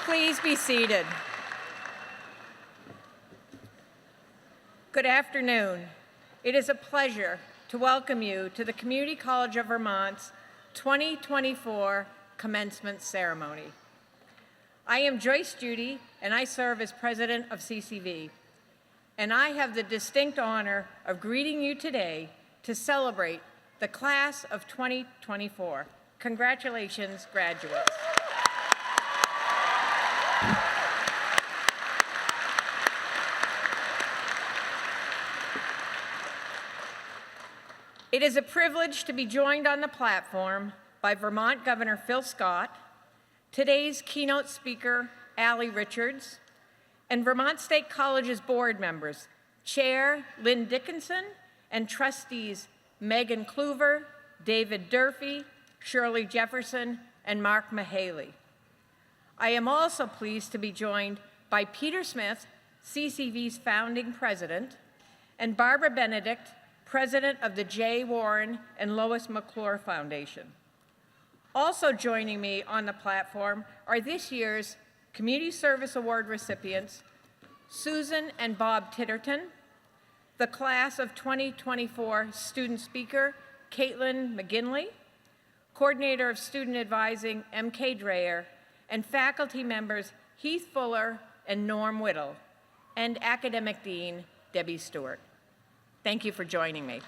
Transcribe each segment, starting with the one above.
Please be seated. Good afternoon. It is a pleasure to welcome you to the Community College of Vermont's 2024 Commencement Ceremony. I am Joyce Judy, and I serve as president of CCV. And I have the distinct honor of greeting you today to celebrate the class of 2024. Congratulations, graduates. It is a privilege to be joined on the platform by Vermont Governor Phil Scott, today's keynote speaker, Allie Richards, and Vermont State College's board members, Chair Lynn Dickinson, and trustees Megan Kluver, David Durfee, Shirley Jefferson, and Mark Mahaley. I am also pleased to be joined by Peter Smith, CCV's founding president, and Barbara Benedict, president of the J. Warren and Lois McClure Foundation. Also joining me on the platform are this year's Community Service Award recipients, Susan and Bob Titterton, the class of 2024 student speaker, Caitlin McGinley, coordinator of student advising, M.K. Dreyer, and faculty members Heath Fuller and Norm Whittle, and academic dean, Debbie Stewart. Thank you for joining me.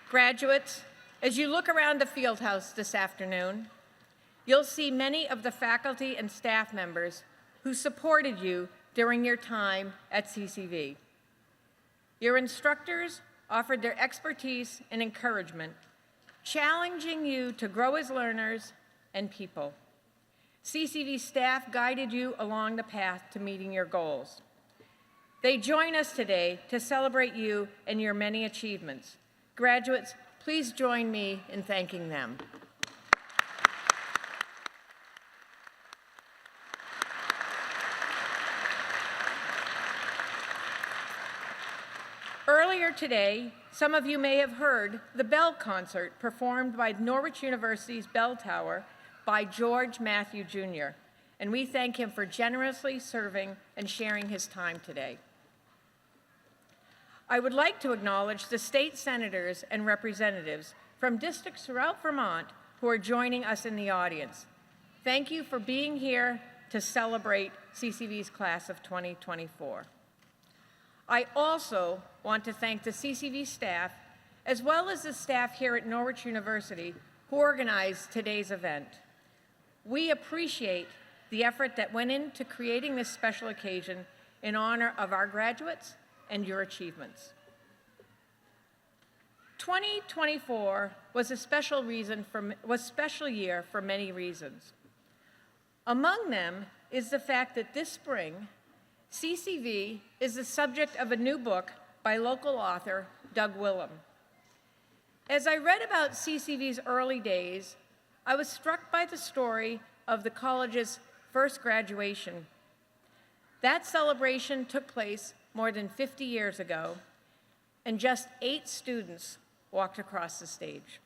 Graduates, as you look around the Fieldhouse this afternoon, you'll see many of the faculty and staff members who supported you during your time at CCV. Your instructors offered their expertise and encouragement, challenging you to grow as learners and people. CCV staff guided you along the path to meeting your goals. They join us today to celebrate you and your many achievements. Graduates, please join me in thanking them. Earlier today, some of you may have heard the bell concert performed by Norwich University's bell tower by George Matthew Jr., and we thank him for generously serving and sharing his time today. I would like to acknowledge the state senators and representatives from districts throughout Vermont who are joining us in the audience. Thank you for being here to celebrate CCV's class of 2024. I also want to thank the CCV staff, as well as the staff here at Norwich University who organized today's event. We appreciate the effort that went into creating this special occasion in honor of our graduates and your achievements. 2024 was a special year for many reasons. Among them is the fact that this spring, CCV is the subject of a new book by local author Doug Willem. As I read about CCV's early days, I was struck by the story of the college's first graduation. That celebration took place more than 50 years ago, and just 8 students walked across the stage.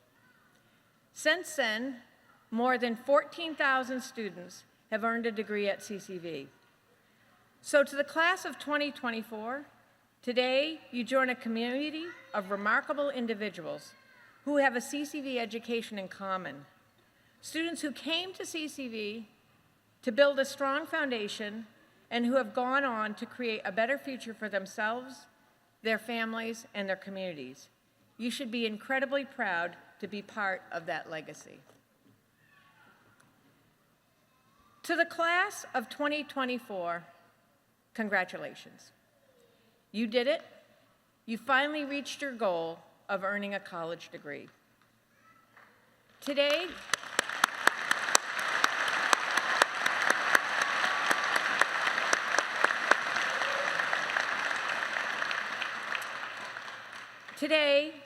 Since then, more than 14,000 students have earned a degree at CCV. So to the class of 2024, today you join a community of remarkable individuals who have a CCV education in common. Students who came to CCV to build a strong foundation and who have gone on to create a better future for themselves, their families, and their communities. You should be incredibly proud to be part of that legacy. To the class of 2024, congratulations. You did it. You finally reached your goal of earning a college degree. Today,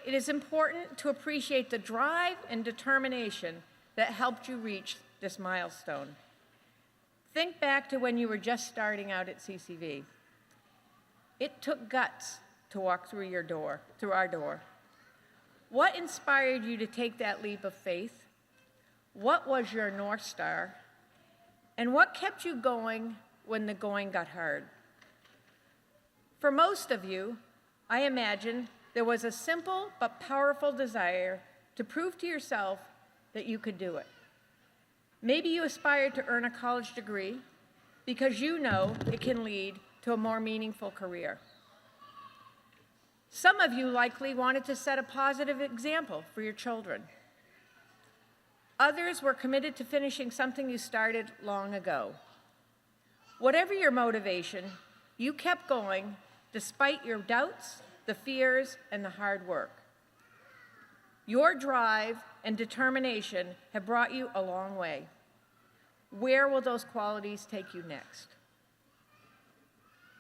it is important to appreciate the drive and determination that helped you reach this milestone. Think back to when you were just starting out at CCV. It took guts to walk through our door. What inspired you to take that leap of faith? What was your North Star? And what kept you going when the going got hard? For most of you, I imagine there was a simple but powerful desire to prove to yourself that you could do it. Maybe you aspired to earn a college degree because you know it can lead to a more meaningful career. Some of you likely wanted to set a positive example for your children. Others were committed to finishing something you started long ago. Whatever your motivation, you kept going despite your doubts, the fears, and the hard work. Your drive and determination have brought you a long way. Where will those qualities take you next?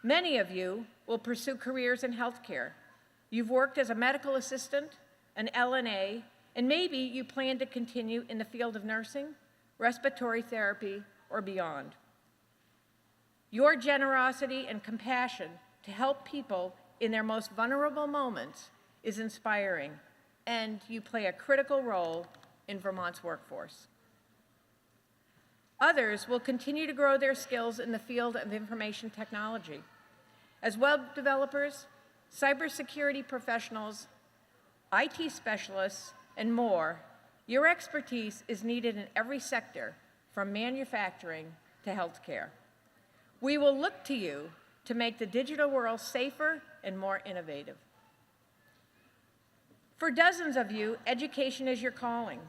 Many of you will pursue careers in healthcare. You've worked as a medical assistant, an LNA, and maybe you plan to continue in the field of nursing, respiratory therapy, or beyond. Your generosity and compassion to help people in their most vulnerable moments is inspiring, and you play a critical role in Vermont's workforce. Others will continue to grow their skills in the field of information technology. As web developers, cybersecurity professionals, IT specialists, and more, your expertise is needed in every sector, from manufacturing to healthcare. We will look to you to make the digital world safer and more innovative. For dozens of you, education is your calling.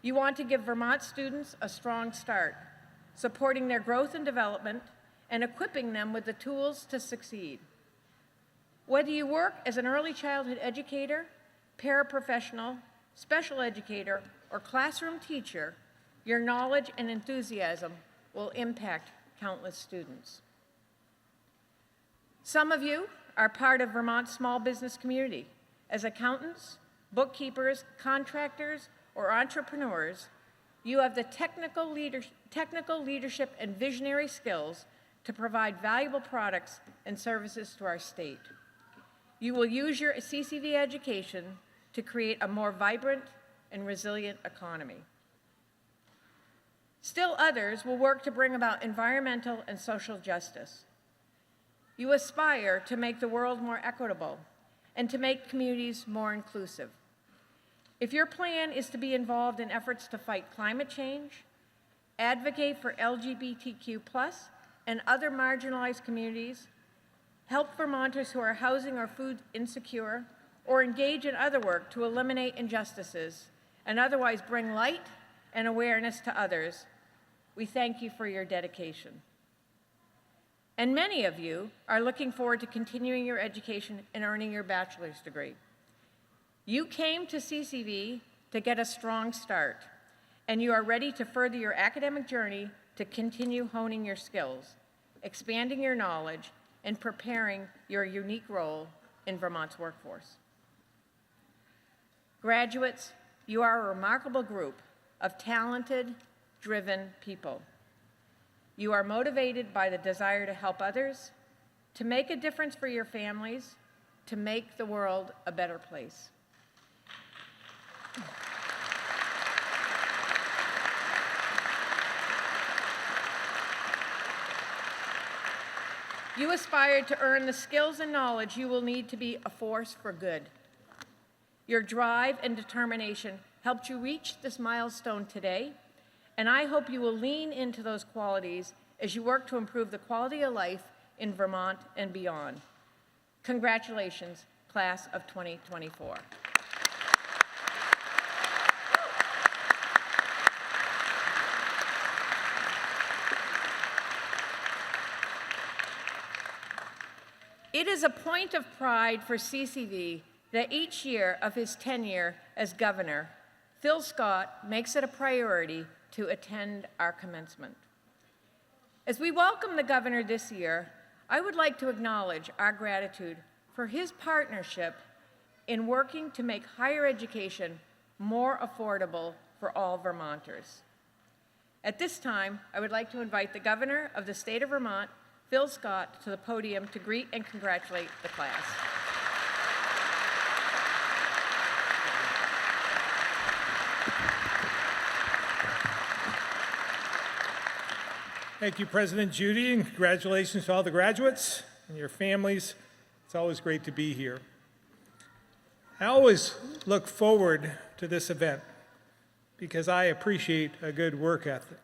You want to give Vermont students a strong start, supporting their growth and development and equipping them with the tools to succeed. Whether you work as an early childhood educator, paraprofessional, special educator, or classroom teacher, your knowledge and enthusiasm will impact countless students. Some of you are part of Vermont's small business community. As accountants, bookkeepers, contractors, or entrepreneurs, you have the technical leadership and visionary skills to provide valuable products and services to our state. You will use your CCV education to create a more vibrant and resilient economy. Still others will work to bring about environmental and social justice. You aspire to make the world more equitable and to make communities more inclusive. If your plan is to be involved in efforts to fight climate change, advocate for LGBTQ+ and other marginalized communities, help Vermonters who are housing or food insecure, or engage in other work to eliminate injustices and otherwise bring light and awareness to others, we thank you for your dedication. And many of you are looking forward to continuing your education and earning your bachelor's degree. You came to CCV to get a strong start, and you are ready to further your academic journey to continue honing your skills, expanding your knowledge, and preparing your unique role in Vermont's workforce. Graduates, you are a remarkable group of talented, driven people. You are motivated by the desire to help others, to make a difference for your families, to make the world a better place. You aspire to earn the skills and knowledge you will need to be a force for good. Your drive and determination helped you reach this milestone today, and I hope you will lean into those qualities as you work to improve the quality of life in Vermont and beyond. Congratulations, class of 2024. It is a point of pride for CCV that each year of his tenure as governor, Phil Scott makes it a priority to attend our commencement. As we welcome the governor this year, I would like to acknowledge our gratitude for his partnership in working to make higher education more affordable for all Vermonters. At this time, I would like to invite the governor of the state of Vermont, Phil Scott, to the podium to greet and congratulate the class. Thank you, President Judy, and congratulations to all the graduates and your families. It's always great to be here. I always look forward to this event because I appreciate a good work ethic,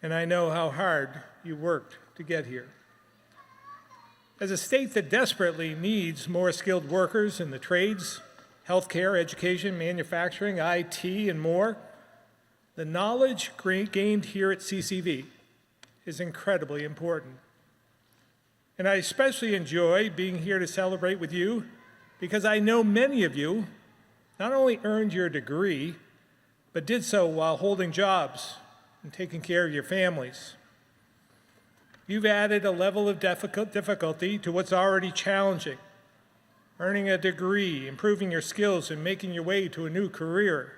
and I know how hard you worked to get here. As a state that desperately needs more skilled workers in the trades, healthcare, education, manufacturing, IT, and more, the knowledge gained here at CCV is incredibly important. And I especially enjoy being here to celebrate with you because I know many of you not only earned your degree, but did so while holding jobs and taking care of your families. You've added a level of difficulty to what's already challenging, earning a degree, improving your skills, and making your way to a new career.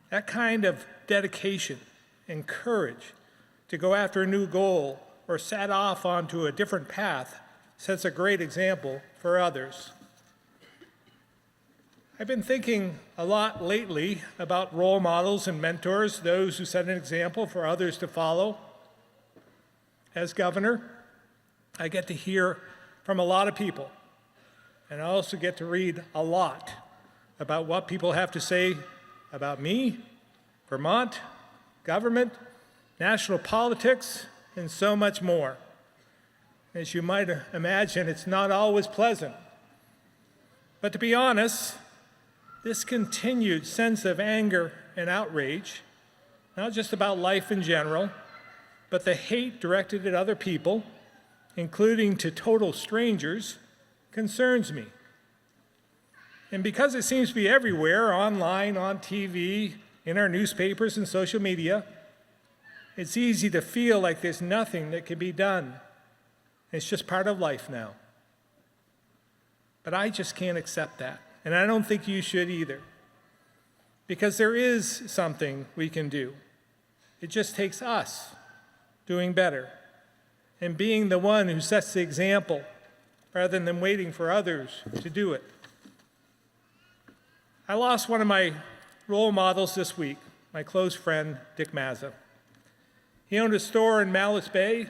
That kind of dedication and courage to go after a new goal or set off onto a different path sets a great example for others. I've been thinking a lot lately about role models and mentors, those who set an example for others to follow. As governor, I get to hear from a lot of people, and I also get to read a lot about what people have to say about me, Vermont, government, national politics, and so much more. As you might imagine, it's not always pleasant. But to be honest, this continued sense of anger and outrage, not just about life in general, but the hate directed at other people, including to total strangers, concerns me. And because it seems to be everywhere, online, on TV, in our newspapers and social media, it's easy to feel like there's nothing that can be done. It's just part of life now. But I just can't accept that, and I don't think you should either, because there is something we can do. It just takes us doing better and being the one who sets the example rather than waiting for others to do it. I lost one of my role models this week, my close friend, Dick Mazza. He owned a store in Malice Bay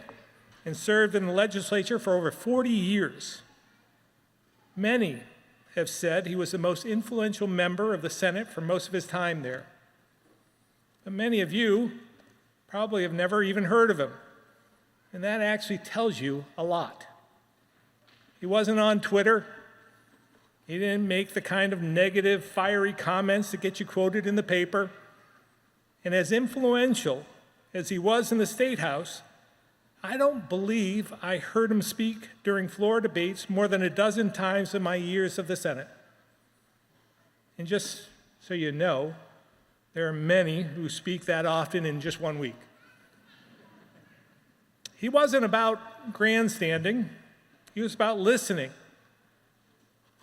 and served in the legislature for over 40 years. Many have said he was the most influential member of the Senate for most of his time there. But many of you probably have never even heard of him, and that actually tells you a lot. He wasn't on Twitter. He didn't make the kind of negative, fiery comments that get you quoted in the paper. And as influential as he was in the State House, I don't believe I heard him speak during floor debates more than a dozen times in my years of the Senate. And just so you know, there are many who speak that often in just 1 week. He wasn't about grandstanding. He was about listening.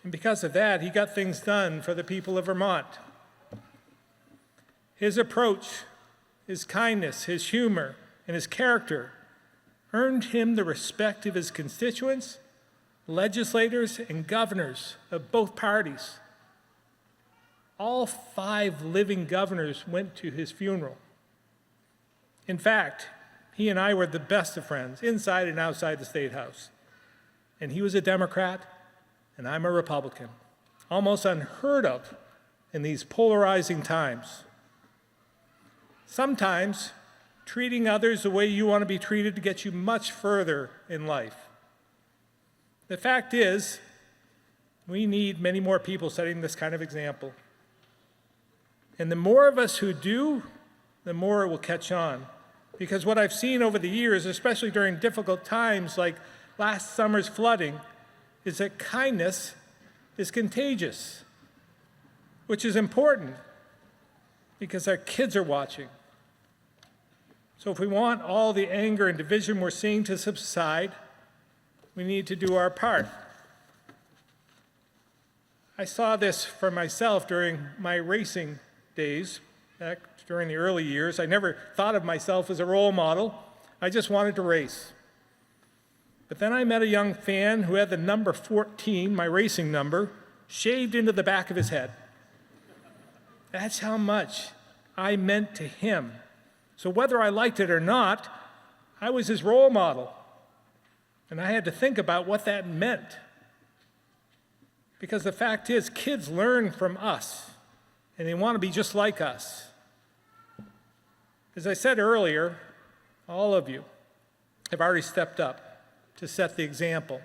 And because of that, he got things done for the people of Vermont. His approach, his kindness, his humor, and his character earned him the respect of his constituents, legislators, and governors of both parties. All 5 living governors went to his funeral. In fact, he and I were the best of friends, inside and outside the State House. And he was a Democrat, and I'm a Republican. Almost unheard of in these polarizing times. Sometimes, treating others the way you want to be treated to get you much further in life. The fact is, we need many more people setting this kind of example. And the more of us who do, the more it will catch on. Because what I've seen over the years, especially during difficult times like last summer's flooding, is that kindness is contagious, which is important because our kids are watching. So if we want all the anger and division we're seeing to subside, we need to do our part. I saw this for myself during my racing days, back during the early years. I never thought of myself as a role model. I just wanted to race. But then I met a young fan who had the number 14, my racing number, shaved into the back of his head. That's how much I meant to him. So whether I liked it or not, I was his role model, and I had to think about what that meant. Because the fact is, kids learn from us, and they want to be just like us. As I said earlier, all of you have already stepped up to set the example.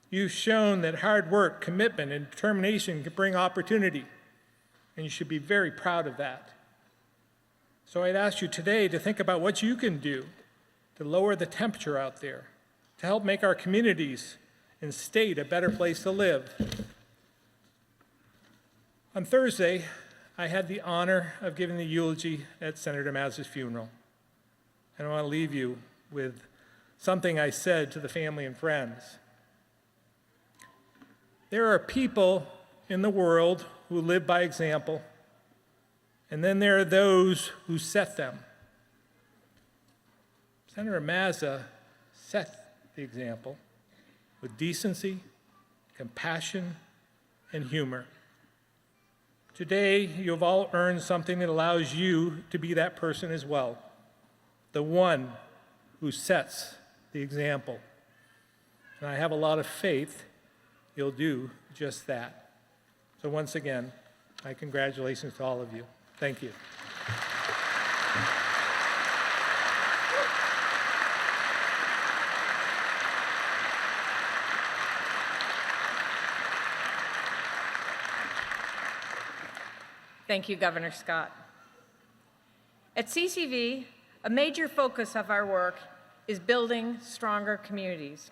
You've shown that hard work, commitment, and determination can bring opportunity, and you should be very proud of that. So I'd ask you today to think about what you can do to lower the temperature out there, to help make our communities and state a better place to live. On Thursday, I had the honor of giving the eulogy at Senator Mazza's funeral. And I want to leave you with something I said to the family and friends. There are people in the world who live by example, and then there are those who set them. Senator Mazza set the example with decency, compassion, and humor. Today, you have all earned something that allows you to be that person as well, the one who sets the example. And I have a lot of faith you'll do just that. So once again, my congratulations to all of you. Thank you. Thank you, Governor Scott. At CCV, a major focus of our work is building stronger communities.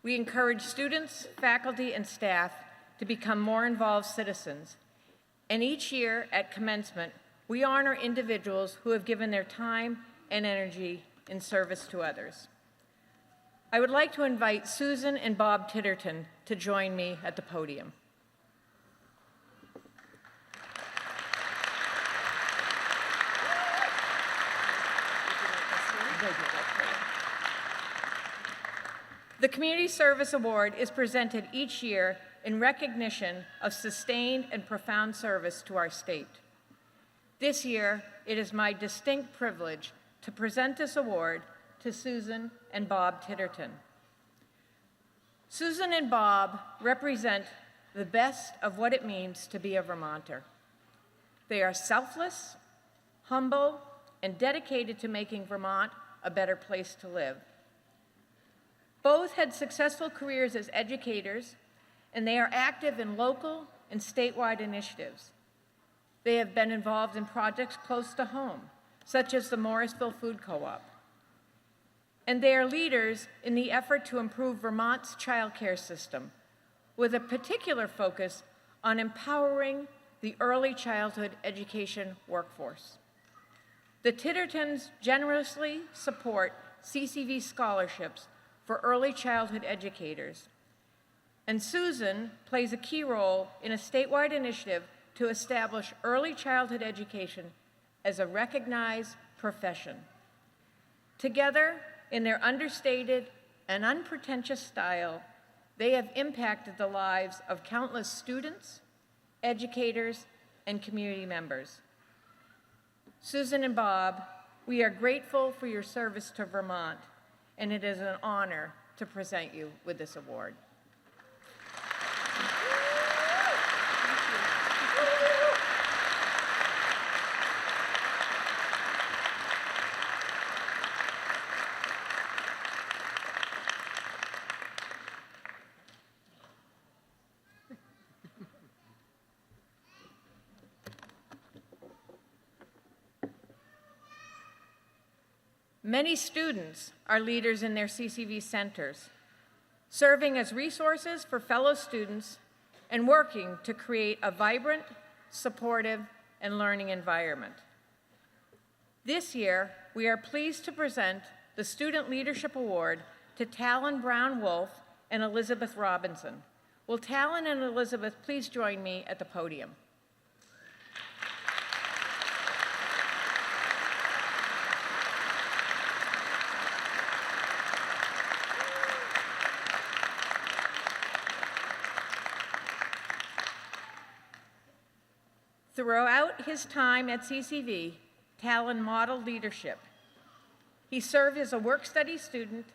We encourage students, faculty, and staff to become more involved citizens. And each year at Commencement, we honor individuals who have given their time and energy in service to others. I would like to invite Susan and Bob Titterton to join me at the podium. The Community Service Award is presented each year in recognition of sustained and profound service to our state. This year, it is my distinct privilege to present this award to Susan and Bob Titterton. Susan and Bob represent the best of what it means to be a Vermonter. They are selfless, humble, and dedicated to making Vermont a better place to live. Both had successful careers as educators, and they are active in local and statewide initiatives. They have been involved in projects close to home, such as the Morrisville Food Co-op. And they are leaders in the effort to improve Vermont's child care system, with a particular focus on empowering the early childhood education workforce. The Tittertons generously support CCV scholarships for early childhood educators. And Susan plays a key role in a statewide initiative to establish early childhood education as a recognized profession. Together, in their understated and unpretentious style, they have impacted the lives of countless students, educators, and community members. Susan and Bob, we are grateful for your service to Vermont, and it is an honor to present you with this award. Many students are leaders in their CCV centers, serving as resources for fellow students and working to create a vibrant, supportive, and learning environment. This year, we are pleased to present the Student Leadership Award to Talon Brown-Wolf and Elizabeth Robinson. Will Talon and Elizabeth please join me at the podium? Throughout his time at CCV, Talon modeled leadership. He served as a work-study student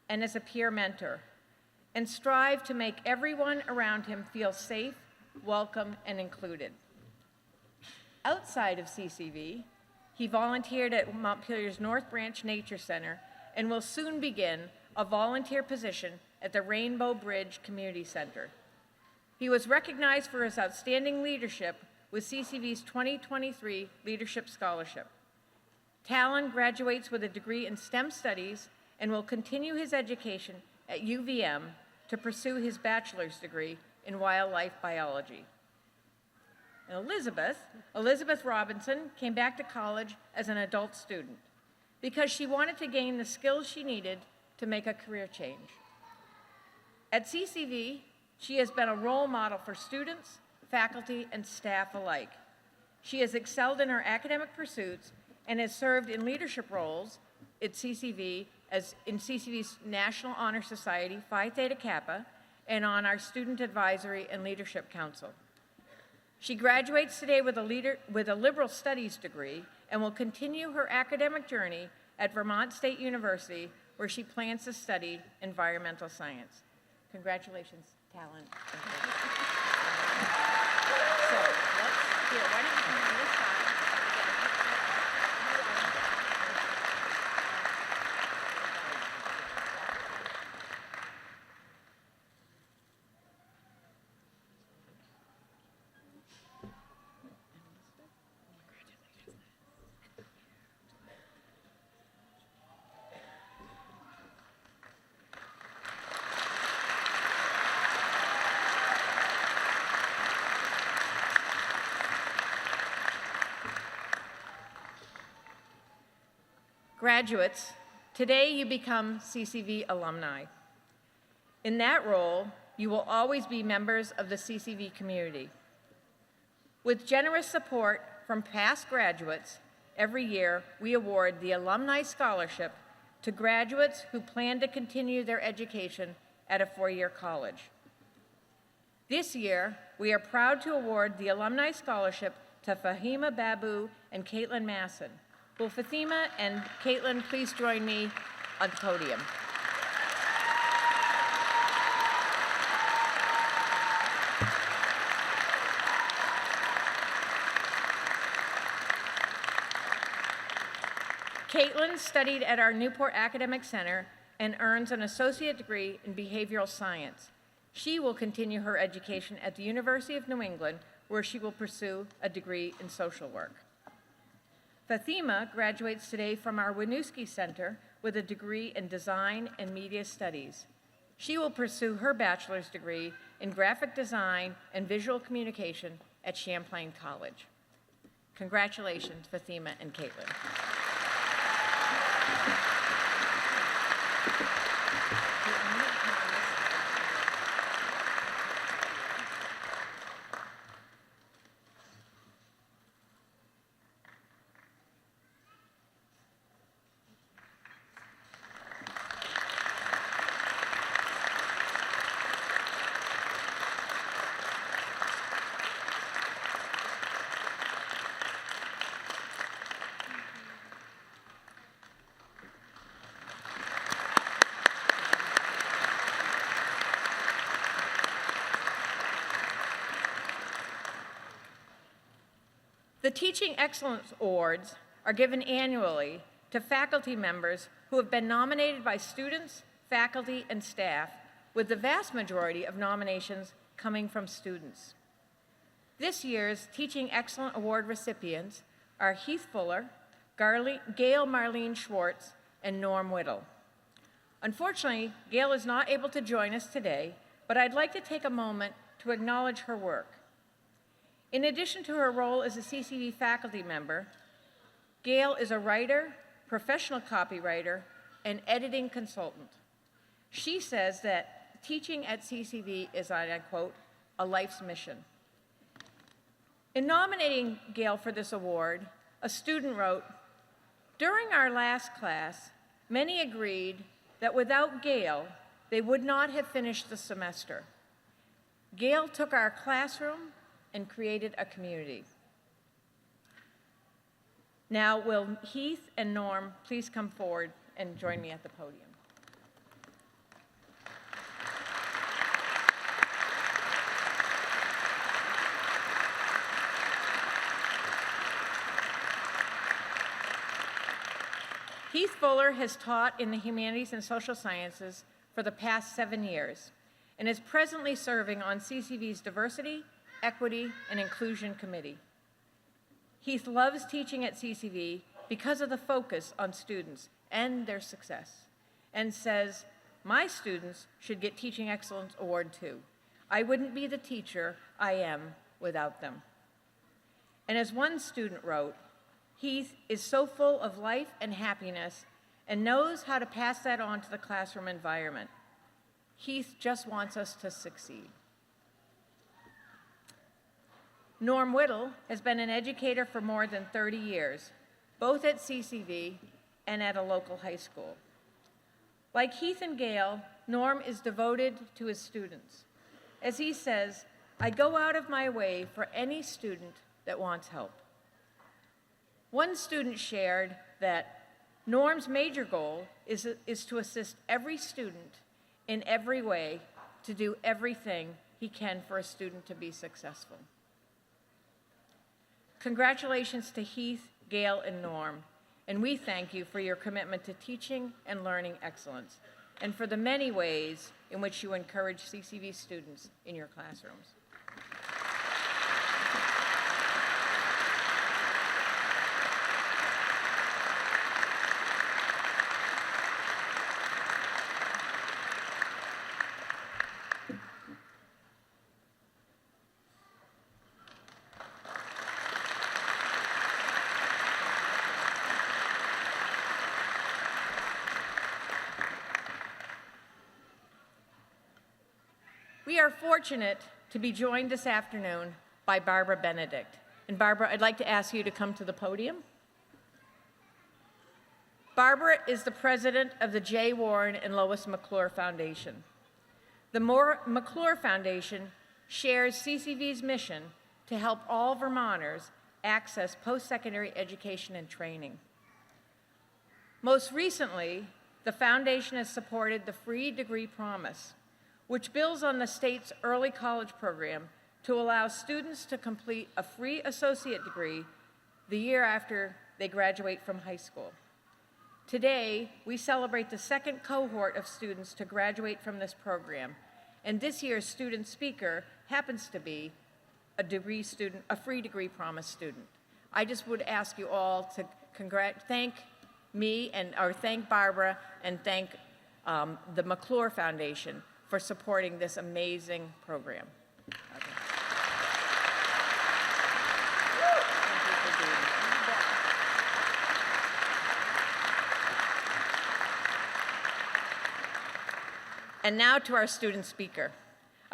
and as a peer mentor, and strived to make everyone around him feel safe, welcome, and included. Outside of CCV, he volunteered at Montpelier's North Branch Nature Center and will soon begin a volunteer position at the Rainbow Bridge Community Center. He was recognized for his outstanding leadership with CCV's 2023 Leadership Scholarship. Talon graduates with a degree in STEM studies and will continue his education at UVM to pursue his bachelor's degree in wildlife biology. And Elizabeth Robinson came back to college as an adult student because she wanted to gain the skills she needed to make a career change. At CCV, she has been a role model for students, faculty, and staff alike. She has excelled in her academic pursuits and has served in leadership roles at CCV as in CCV's National Honor Society, Phi Theta Kappa, and on our Student Advisory and Leadership Council. She graduates today with a liberal studies degree and will continue her academic journey at Vermont State University, where she plans to study environmental science. Congratulations, Talon. So, why don't you come on this side? Graduates, today you become CCV alumni. In that role, you will always be members of the CCV community. With generous support from past graduates, every year we award the Alumni Scholarship to graduates who plan to continue their education at a four-year college. This year, we are proud to award the Alumni Scholarship to Fahima Babu and Caitlin Masson. Will Fatima and Caitlin please join me on the podium? Caitlin studied at our Newport Academic Center and earns an associate degree in behavioral science. She will continue her education at the University of New England, where she will pursue a degree in social work. Fatima graduates today from our Winooski Center with a degree in Design and Media Studies. She will pursue her bachelor's degree in Graphic Design and Visual Communication at Champlain College. Congratulations, Fatima and Caitlin. The Teaching Excellence Awards are given annually to faculty members who have been nominated by students, faculty, and staff, with the vast majority of nominations coming from students. This year's Teaching Excellence Award recipients are Heath Fuller, Gail Marlene Schwartz, and Norm Whittle. Unfortunately, Gail is not able to join us today, but I'd like to take a moment to acknowledge her work. In addition to her role as a CCV faculty member, Gail is a writer, professional copywriter, and editing consultant. She says that teaching at CCV is, and I quote, a life's mission. In nominating Gail for this award, a student wrote, "During our last class, many agreed that without Gail, they would not have finished the semester. Gail took our classroom and created a community." Now, will Heath and Norm please come forward and join me at the podium. Heath Fuller has taught in the humanities and social sciences for the past 7 years and is presently serving on CCV's Diversity, Equity, and Inclusion Committee. Heath loves teaching at CCV because of the focus on students and their success, and says, "My students should get Teaching Excellence Award too. I wouldn't be the teacher I am without them." And as one student wrote, Heath is so full of life and happiness and knows how to pass that on to the classroom environment. Heath just wants us to succeed. Norm Whittle has been an educator for more than 30 years, both at CCV and at a local high school. Like Heath and Gail, Norm is devoted to his students. As he says, "I go out of my way for any student that wants help." One student shared that Norm's major goal is to assist every student in every way to do everything he can for a student to be successful. Congratulations to Heath, Gail, and Norm, and we thank you for your commitment to teaching and learning excellence, and for the many ways in which you encourage CCV students in your classrooms. We are fortunate to be joined this afternoon by Barbara Benedict. And Barbara, I'd like to ask you to come to the podium. Barbara is the president of the J. Warren and Lois McClure Foundation. The McClure Foundation shares CCV's mission to help all Vermonters access post-secondary education and training. Most recently, the foundation has supported the Free Degree Promise, which builds on the state's early college program to allow students to complete a free associate degree the year after they graduate from high school. Today, we celebrate the second cohort of students to graduate from this program, and this year's student speaker happens to be a Free Degree Promise student. I just would ask you all to thank me or thank Barbara and thank the McClure Foundation for supporting this amazing program. Okay. And now to our student speaker.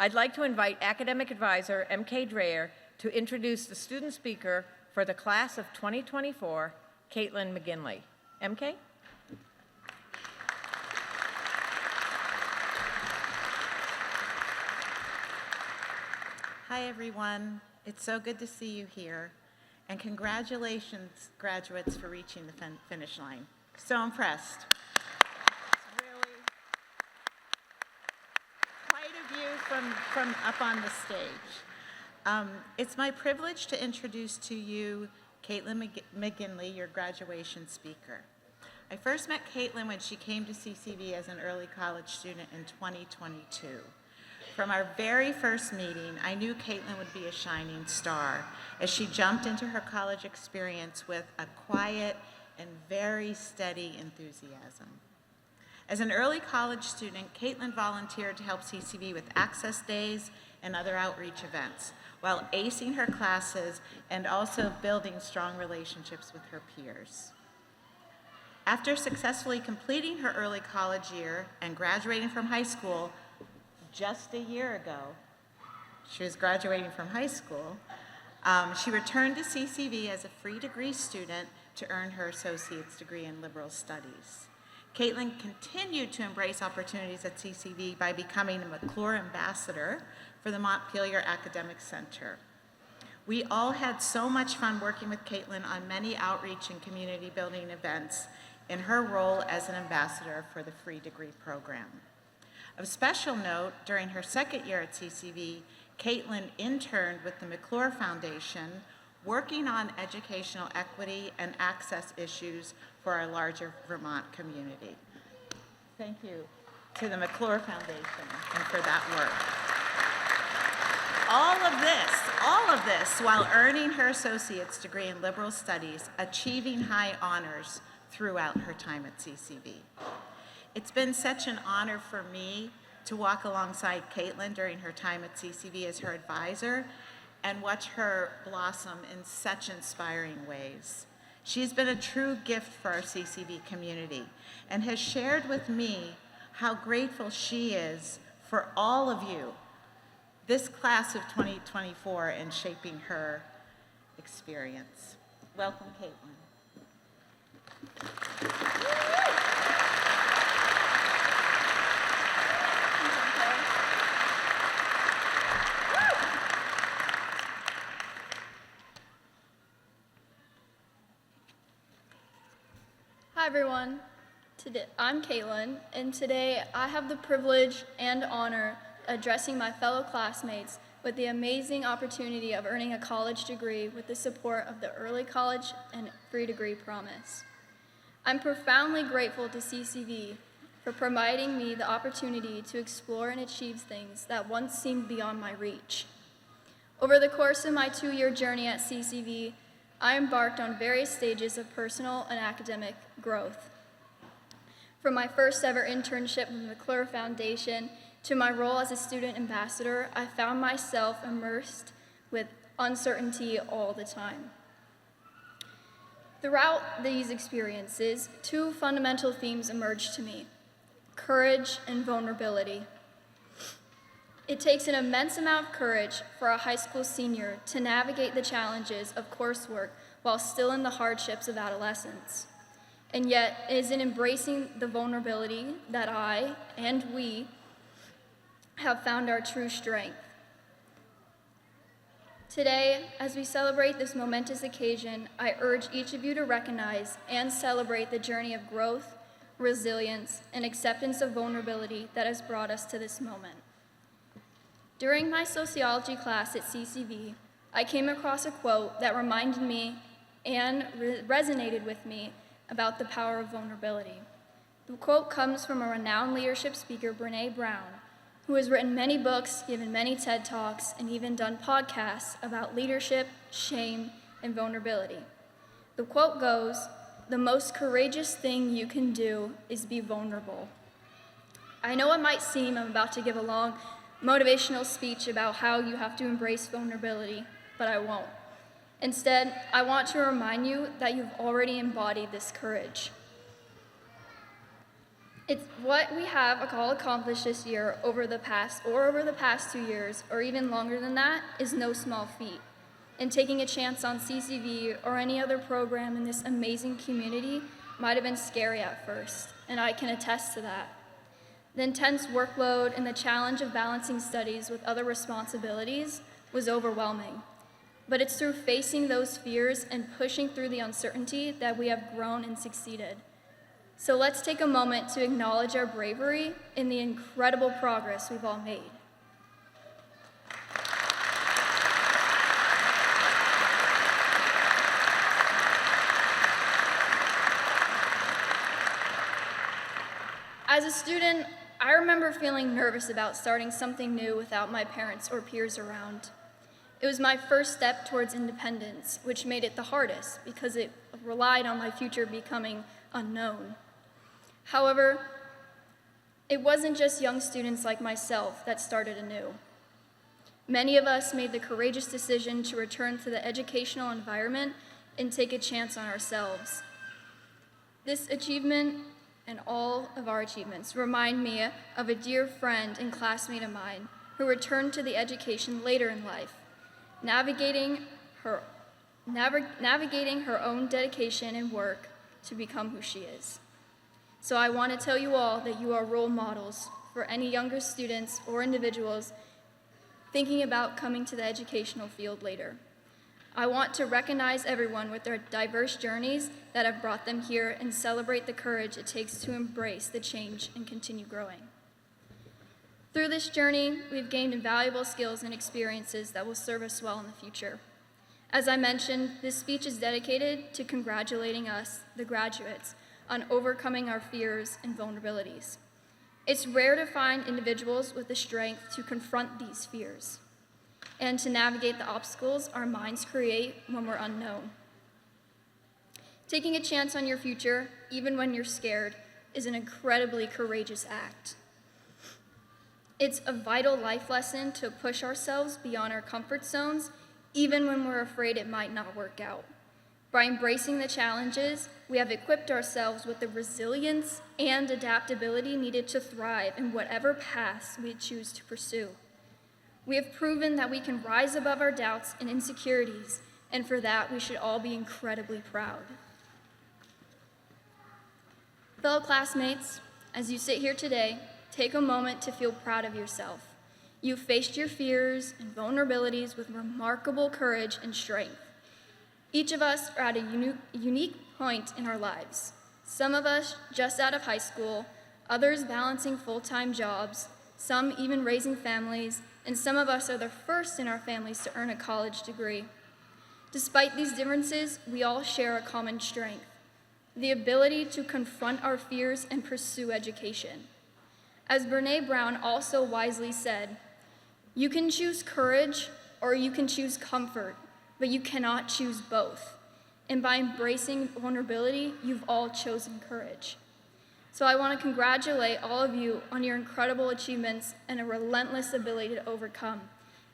I'd like to invite Academic Advisor M.K. Dreyer to introduce the student speaker for the class of 2024, Caitlin McGinley. M.K.? Hi, everyone. It's so good to see you here. And congratulations, graduates, for reaching the finish line. So impressed. It's really quite a view from up on the stage. It's my privilege to introduce to you Caitlin McGinley, your graduation speaker. I first met Caitlin when she came to CCV as an early college student in 2022. From our very first meeting, I knew Caitlin would be a shining star as she jumped into her college experience with a quiet and very steady enthusiasm. As an early college student, Caitlin volunteered to help CCV with access days and other outreach events, while acing her classes and also building strong relationships with her peers. After successfully completing her early college year and graduating from high school, just a year ago, she was graduating from high school, she returned to CCV as a free degree student to earn her associate's degree in liberal studies. Caitlin continued to embrace opportunities at CCV by becoming a McClure ambassador for the Montpelier Academic Center. We all had so much fun working with Caitlin on many outreach and community building events, in her role as an ambassador for the free degree program. Of special note, during her second year at CCV, Caitlin interned with the McClure Foundation, working on educational equity and access issues for our larger Vermont community. Thank you to the McClure Foundation and for that work. All of this while earning her associate's degree in liberal studies, achieving high honors throughout her time at CCV. It's been such an honor for me to walk alongside Caitlin during her time at CCV as her advisor and watch her blossom in such inspiring ways. She's been a true gift for our CCV community and has shared with me how grateful she is for all of you, this class of 2024, in shaping her experience. Welcome, Caitlin. Hi everyone, I'm Caitlin, and today I have the privilege and honor of addressing my fellow classmates with the amazing opportunity of earning a college degree with the support of the Early College and Free Degree Promise. I'm profoundly grateful to CCV for providing me the opportunity to explore and achieve things that once seemed beyond my reach. Over the course of my 2-year journey at CCV, I embarked on various stages of personal and academic growth. From my first ever internship with the McClure Foundation to my role as a student ambassador, I found myself immersed with uncertainty all the time. Throughout these experiences, 2 fundamental themes emerged to me: courage and vulnerability. It takes an immense amount of courage for a high school senior to navigate the challenges of coursework while still in the hardships of adolescence. And yet, it is in embracing the vulnerability that I and we have found our true strength. Today, as we celebrate this momentous occasion, I urge each of you to recognize and celebrate the journey of growth, resilience, and acceptance of vulnerability that has brought us to this moment. During my sociology class at CCV, I came across a quote that reminded me and resonated with me about the power of vulnerability. The quote comes from a renowned leadership speaker, Brené Brown, who has written many books, given many TED Talks, and even done podcasts about leadership, shame, and vulnerability. The quote goes, "The most courageous thing you can do is be vulnerable." I know it might seem I'm about to give a long motivational speech about how you have to embrace vulnerability, but I won't. Instead, I want to remind you that you've already embodied this courage. It's what we have all accomplished this year over the past 2 years, or even longer than that, is no small feat. And taking a chance on CCV or any other program in this amazing community might have been scary at first, and I can attest to that. The intense workload and the challenge of balancing studies with other responsibilities was overwhelming. But it's through facing those fears and pushing through the uncertainty that we have grown and succeeded. So let's take a moment to acknowledge our bravery and the incredible progress we've all made. As a student, I remember feeling nervous about starting something new without my parents or peers around. It was my first step towards independence, which made it the hardest because it relied on my future becoming unknown. However, it wasn't just young students like myself that started anew. Many of us made the courageous decision to return to the educational environment and take a chance on ourselves. This achievement and all of our achievements remind me of a dear friend and classmate of mine who returned to the education later in life, navigating her own dedication and work to become who she is. So I want to tell you all that you are role models for any younger students or individuals thinking about coming to the educational field later. I want to recognize everyone with their diverse journeys that have brought them here and celebrate the courage it takes to embrace the change and continue growing. Through this journey, we've gained invaluable skills and experiences that will serve us well in the future. As I mentioned, this speech is dedicated to congratulating us, the graduates, on overcoming our fears and vulnerabilities. It's rare to find individuals with the strength to confront these fears and to navigate the obstacles our minds create when we're unknown. Taking a chance on your future, even when you're scared, is an incredibly courageous act. It's a vital life lesson to push ourselves beyond our comfort zones, even when we're afraid it might not work out. By embracing the challenges, we have equipped ourselves with the resilience and adaptability needed to thrive in whatever paths we choose to pursue. We have proven that we can rise above our doubts and insecurities, and for that, we should all be incredibly proud. Fellow classmates, as you sit here today, take a moment to feel proud of yourself. You faced your fears and vulnerabilities with remarkable courage and strength. Each of us are at a unique point in our lives. Some of us just out of high school, others balancing full-time jobs, some even raising families, and some of us are the first in our families to earn a college degree. Despite these differences, we all share a common strength: the ability to confront our fears and pursue education. As Brené Brown also wisely said, "You can choose courage or you can choose comfort, but you cannot choose both." And by embracing vulnerability, you've all chosen courage. So I want to congratulate all of you on your incredible achievements and a relentless ability to overcome.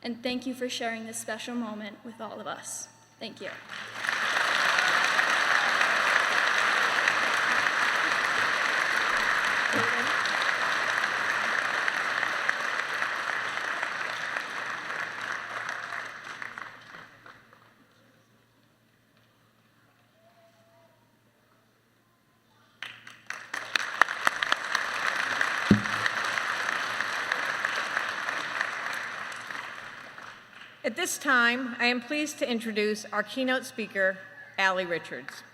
And thank you for sharing this special moment with all of us. Thank you. At this time, I am pleased to introduce our keynote speaker, Allie Richards.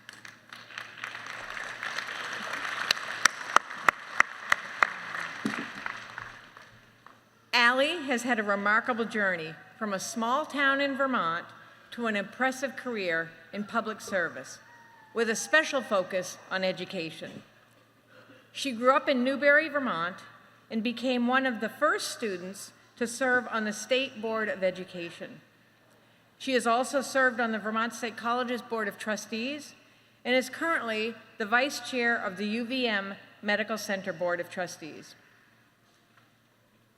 Allie has had a remarkable journey from a small town in Vermont to an impressive career in public service, with a special focus on education. She grew up in Newbury, Vermont, and became one of the first students to serve on the State Board of Education. She has also served on the Vermont State College's Board of Trustees and is currently the Vice Chair of the UVM Medical Center Board of Trustees.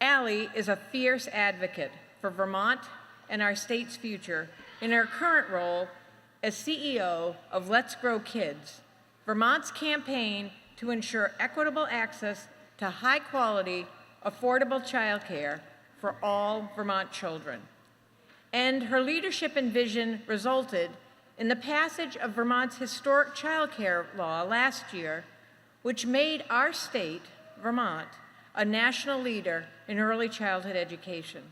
Allie is a fierce advocate for Vermont and our state's future in her current role as CEO of Let's Grow Kids, Vermont's campaign to ensure equitable access to high-quality, affordable childcare for all Vermont children. And her leadership and vision resulted in the passage of Vermont's historic child care law last year, which made our state, Vermont, a national leader in early childhood education.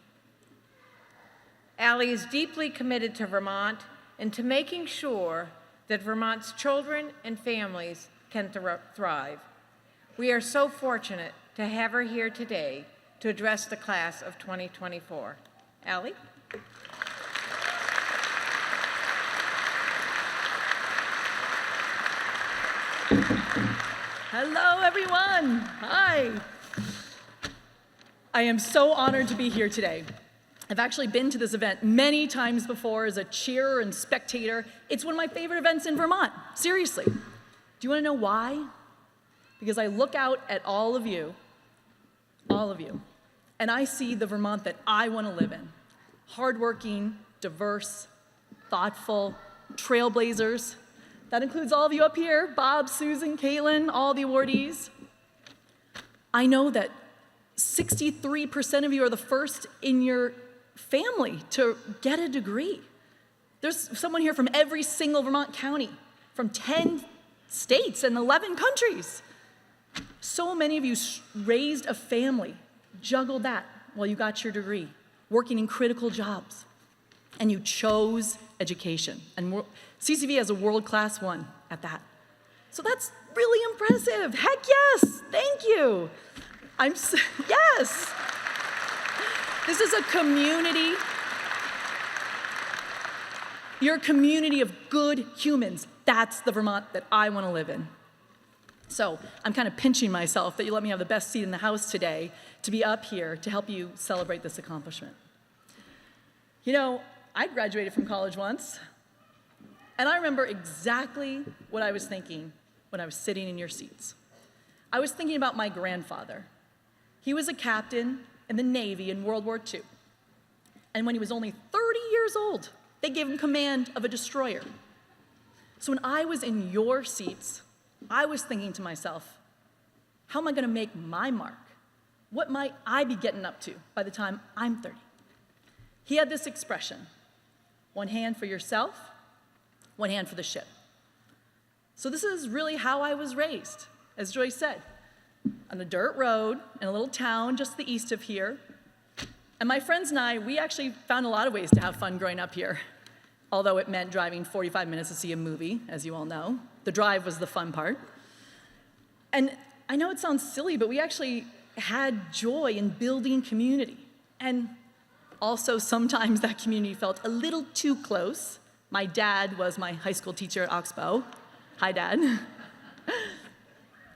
Allie is deeply committed to Vermont and to making sure that Vermont's children and families can thrive. We are so fortunate to have her here today to address the class of 2024. Allie? Hello, everyone. Hi. I am so honored to be here today. I've actually been to this event many times before as a cheerer and spectator. It's one of my favorite events in Vermont, seriously. Do you want to know why? Because I look out at all of you, and I see the Vermont that I want to live in. Hardworking, diverse, thoughtful, trailblazers. That includes all of you up here, Bob, Susan, Caitlin, all the awardees. I know that 63% of you are the first in your family to get a degree. There's someone here from every single Vermont county, from 10 states and 11 countries. So many of you raised a family, juggled that while you got your degree, working in critical jobs. And you chose education. And CCV has a world-class one at that. So that's really impressive. Heck yes, thank you. Yes. This is a community. You're a community of good humans. That's the Vermont that I want to live in. So I'm kind of pinching myself that you let me have the best seat in the house today to be up here to help you celebrate this accomplishment. You know, I graduated from college once, and I remember exactly what I was thinking when I was sitting in your seats. I was thinking about my grandfather. He was a captain in the Navy in World War II. And when he was only 30 years old, they gave him command of a destroyer. So when I was in your seats, I was thinking to myself, how am I going to make my mark? What might I be getting up to by the time I'm 30? He had this expression, one hand for yourself, one hand for the ship. So this is really how I was raised, as Joyce said, on a dirt road in a little town just to the east of here. And my friends and I, we actually found a lot of ways to have fun growing up here, although it meant driving 45 minutes to see a movie, as you all know. The drive was the fun part. And I know it sounds silly, but we actually had joy in building community. And also sometimes that community felt a little too close. My dad was my high school teacher at Oxbow. Hi, Dad.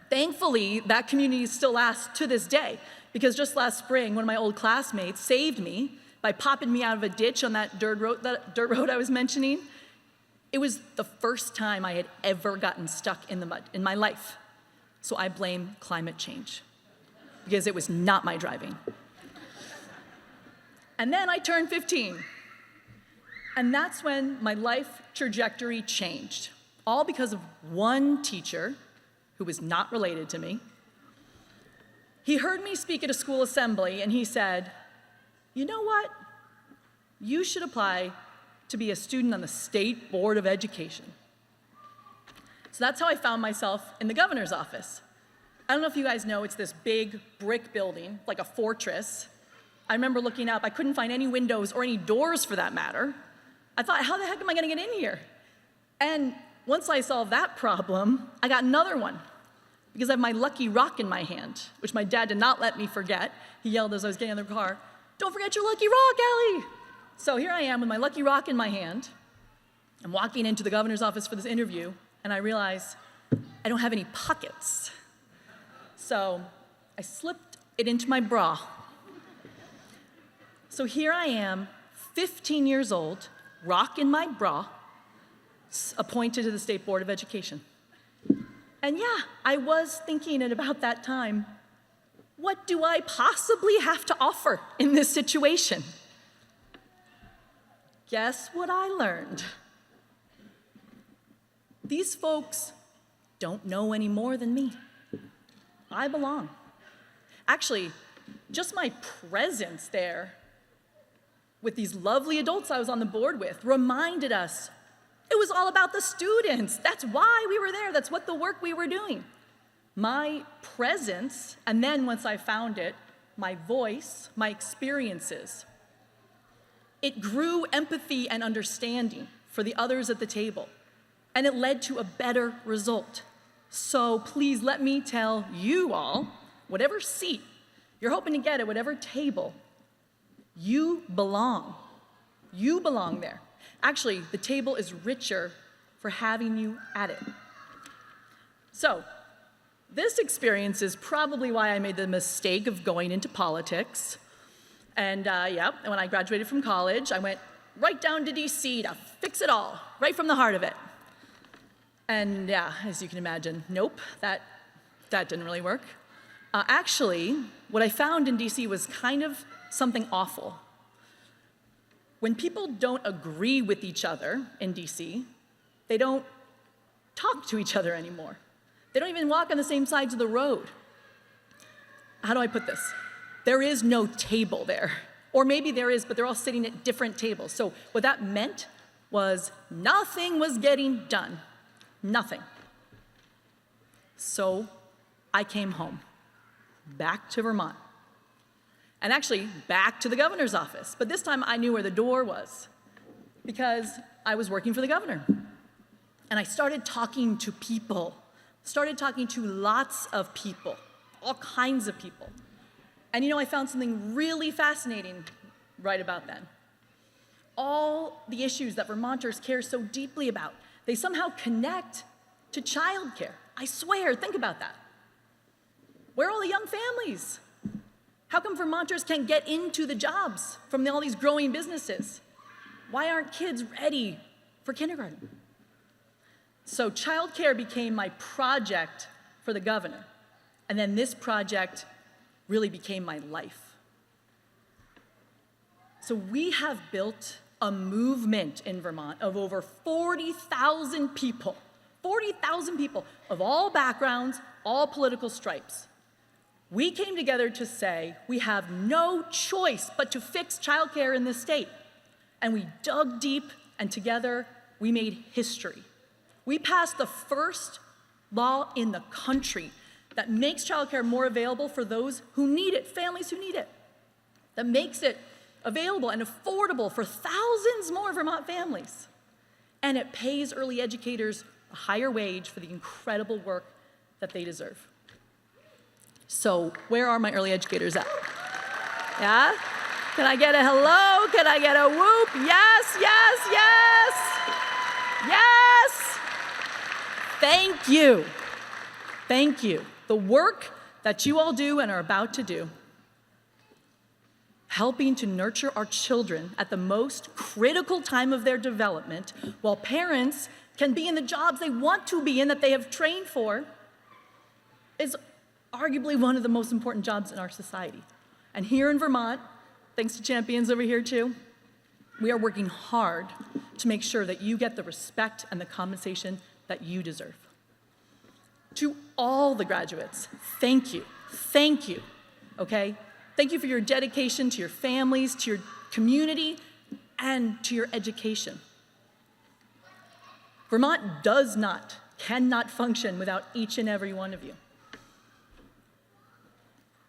Thankfully, that community still lasts to this day, because just last spring, one of my old classmates saved me by popping me out of a ditch on that dirt road I was mentioning. It was the first time I had ever gotten stuck in the mud in my life. So I blame climate change, because it was not my driving. And then I turned 15. And that's when my life trajectory changed, all because of one teacher who was not related to me. He heard me speak at a school assembly, and he said, you know what? You should apply to be a student on the State Board of Education. So that's how I found myself in the governor's office. I don't know if you guys know, it's this big brick building, like a fortress. I remember looking up, I couldn't find any windows or any doors for that matter. I thought, how the heck am I gonna get in here? And once I solved that problem, I got another one, because I have my lucky rock in my hand, which my dad did not let me forget. He yelled as I was getting in the car, don't forget your lucky rock, Allie. So here I am with my lucky rock in my hand. I'm walking into the governor's office for this interview, and I realize I don't have any pockets. So I slipped it into my bra. So here I am, 15 years old, rock in my bra, appointed to the State Board of Education. And yeah, I was thinking at about that time, what do I possibly have to offer in this situation? Guess what I learned? These folks don't know any more than me. I belong. Actually, just my presence there with these lovely adults I was on the board with reminded us it was all about the students. That's why we were there. That's what the work we were doing. My presence, and then once I found it, my voice, my experiences, it grew empathy and understanding for the others at the table, and it led to a better result. So please let me tell you all, whatever seat you're hoping to get at whatever table, you belong. You belong there. Actually, the table is richer for having you at it. So, this experience is probably why I made the mistake of going into politics. And when I graduated from college, I went right down to DC to fix it all, right from the heart of it. And yeah, as you can imagine, nope, that didn't really work. Actually, what I found in DC was kind of something awful. When people don't agree with each other in DC, they don't talk to each other anymore. They don't even walk on the same sides of the road. How do I put this? There is no table there. Or maybe there is, but they're all sitting at different tables. So what that meant was nothing was getting done. Nothing. So I came home, back to Vermont. And actually, back to the governor's office. But this time, I knew where the door was. because I was working for the governor. And I started talking to people, started talking to lots of people, all kinds of people. And I found something really fascinating right about then. All the issues that Vermonters care so deeply about, they somehow connect to childcare. I swear, think about that. Where are all the young families? How come Vermonters can't get into the jobs from all these growing businesses? Why aren't kids ready for kindergarten? So childcare became my project for the governor. And then this project really became my life. So we have built a movement in Vermont of over 40,000 people of all backgrounds, all political stripes. We came together to say we have no choice but to fix childcare in this state. And we dug deep, and together we made history. We passed the first law in the country that makes childcare more available for those who need it, families who need it, that makes it available and affordable for thousands more Vermont families. And it pays early educators a higher wage for the incredible work that they deserve. So where are my early educators at? Yeah? Can I get a hello? Can I get a whoop? Yes, yes, yes! Yes! Thank you. Thank you. The work that you all do and are about to do, helping to nurture our children at the most critical time of their development, while parents can be in the jobs they want to be in that they have trained for, is arguably one of the most important jobs in our society. And here in Vermont, thanks to champions over here too, we are working hard to make sure that you get the respect and the compensation that you deserve. To all the graduates, thank you, okay? Thank you for your dedication to your families, to your community, and to your education. Vermont cannot function without each and every one of you.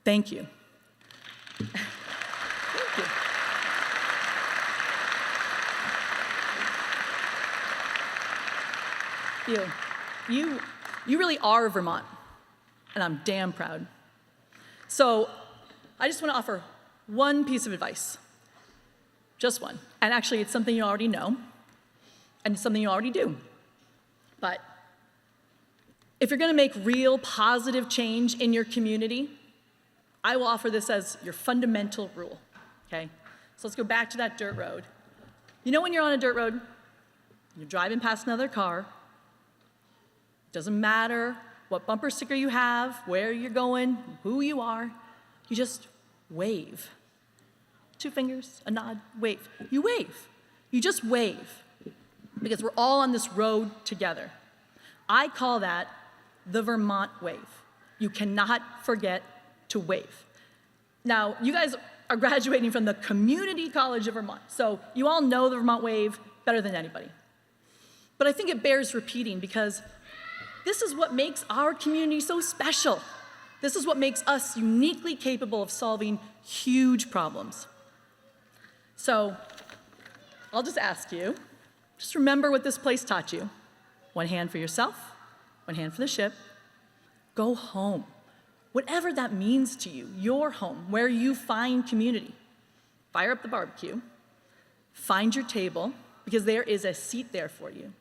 Thank you. Thank you. You really are Vermont, and I'm damn proud. So I just want to offer one piece of advice, just one. And actually, it's something you already know, and it's something you already do. But if you're going to make real positive change in your community, I will offer this as your fundamental rule, okay? So let's go back to that dirt road. You know when you're on a dirt road, you're driving past another car, doesn't matter what bumper sticker you have, where you're going, who you are, you just wave. 2 fingers, a nod, wave. You wave. You just wave, because we're all on this road together. I call that the Vermont wave. You cannot forget to wave. Now, you guys are graduating from the Community College of Vermont, so you all know the Vermont wave better than anybody. But I think it bears repeating, because this is what makes our community so special. This is what makes us uniquely capable of solving huge problems. So I'll just ask you, just remember what this place taught you. 1 hand for yourself, 1 hand for the ship. Go home. Whatever that means to you, your home, where you find community. Fire up the barbecue. Find your table, because there is a seat there for you.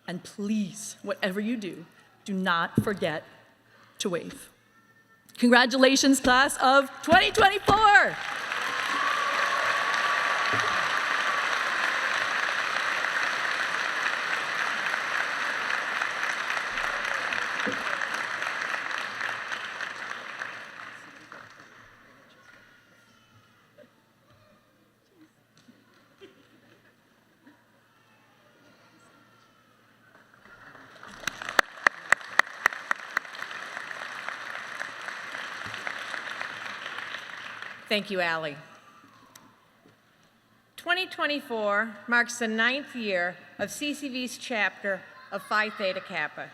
And please, whatever you do, do not forget to wave. Congratulations, class of 2024! Thank you, Allie. 2024 marks the 9th year of CCV's chapter of Phi Theta Kappa,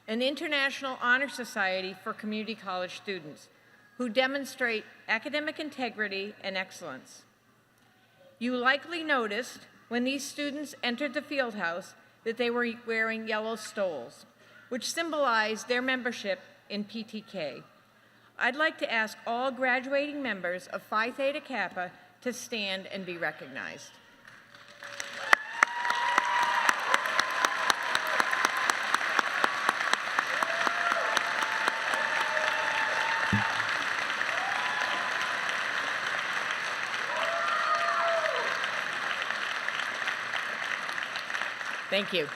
an international honor society for community college students who demonstrate academic integrity and excellence. You likely noticed when these students entered the field house that they were wearing yellow stoles, which symbolized their membership in PTK. I'd like to ask all graduating members of Phi Theta Kappa to stand and be recognized. Thank you.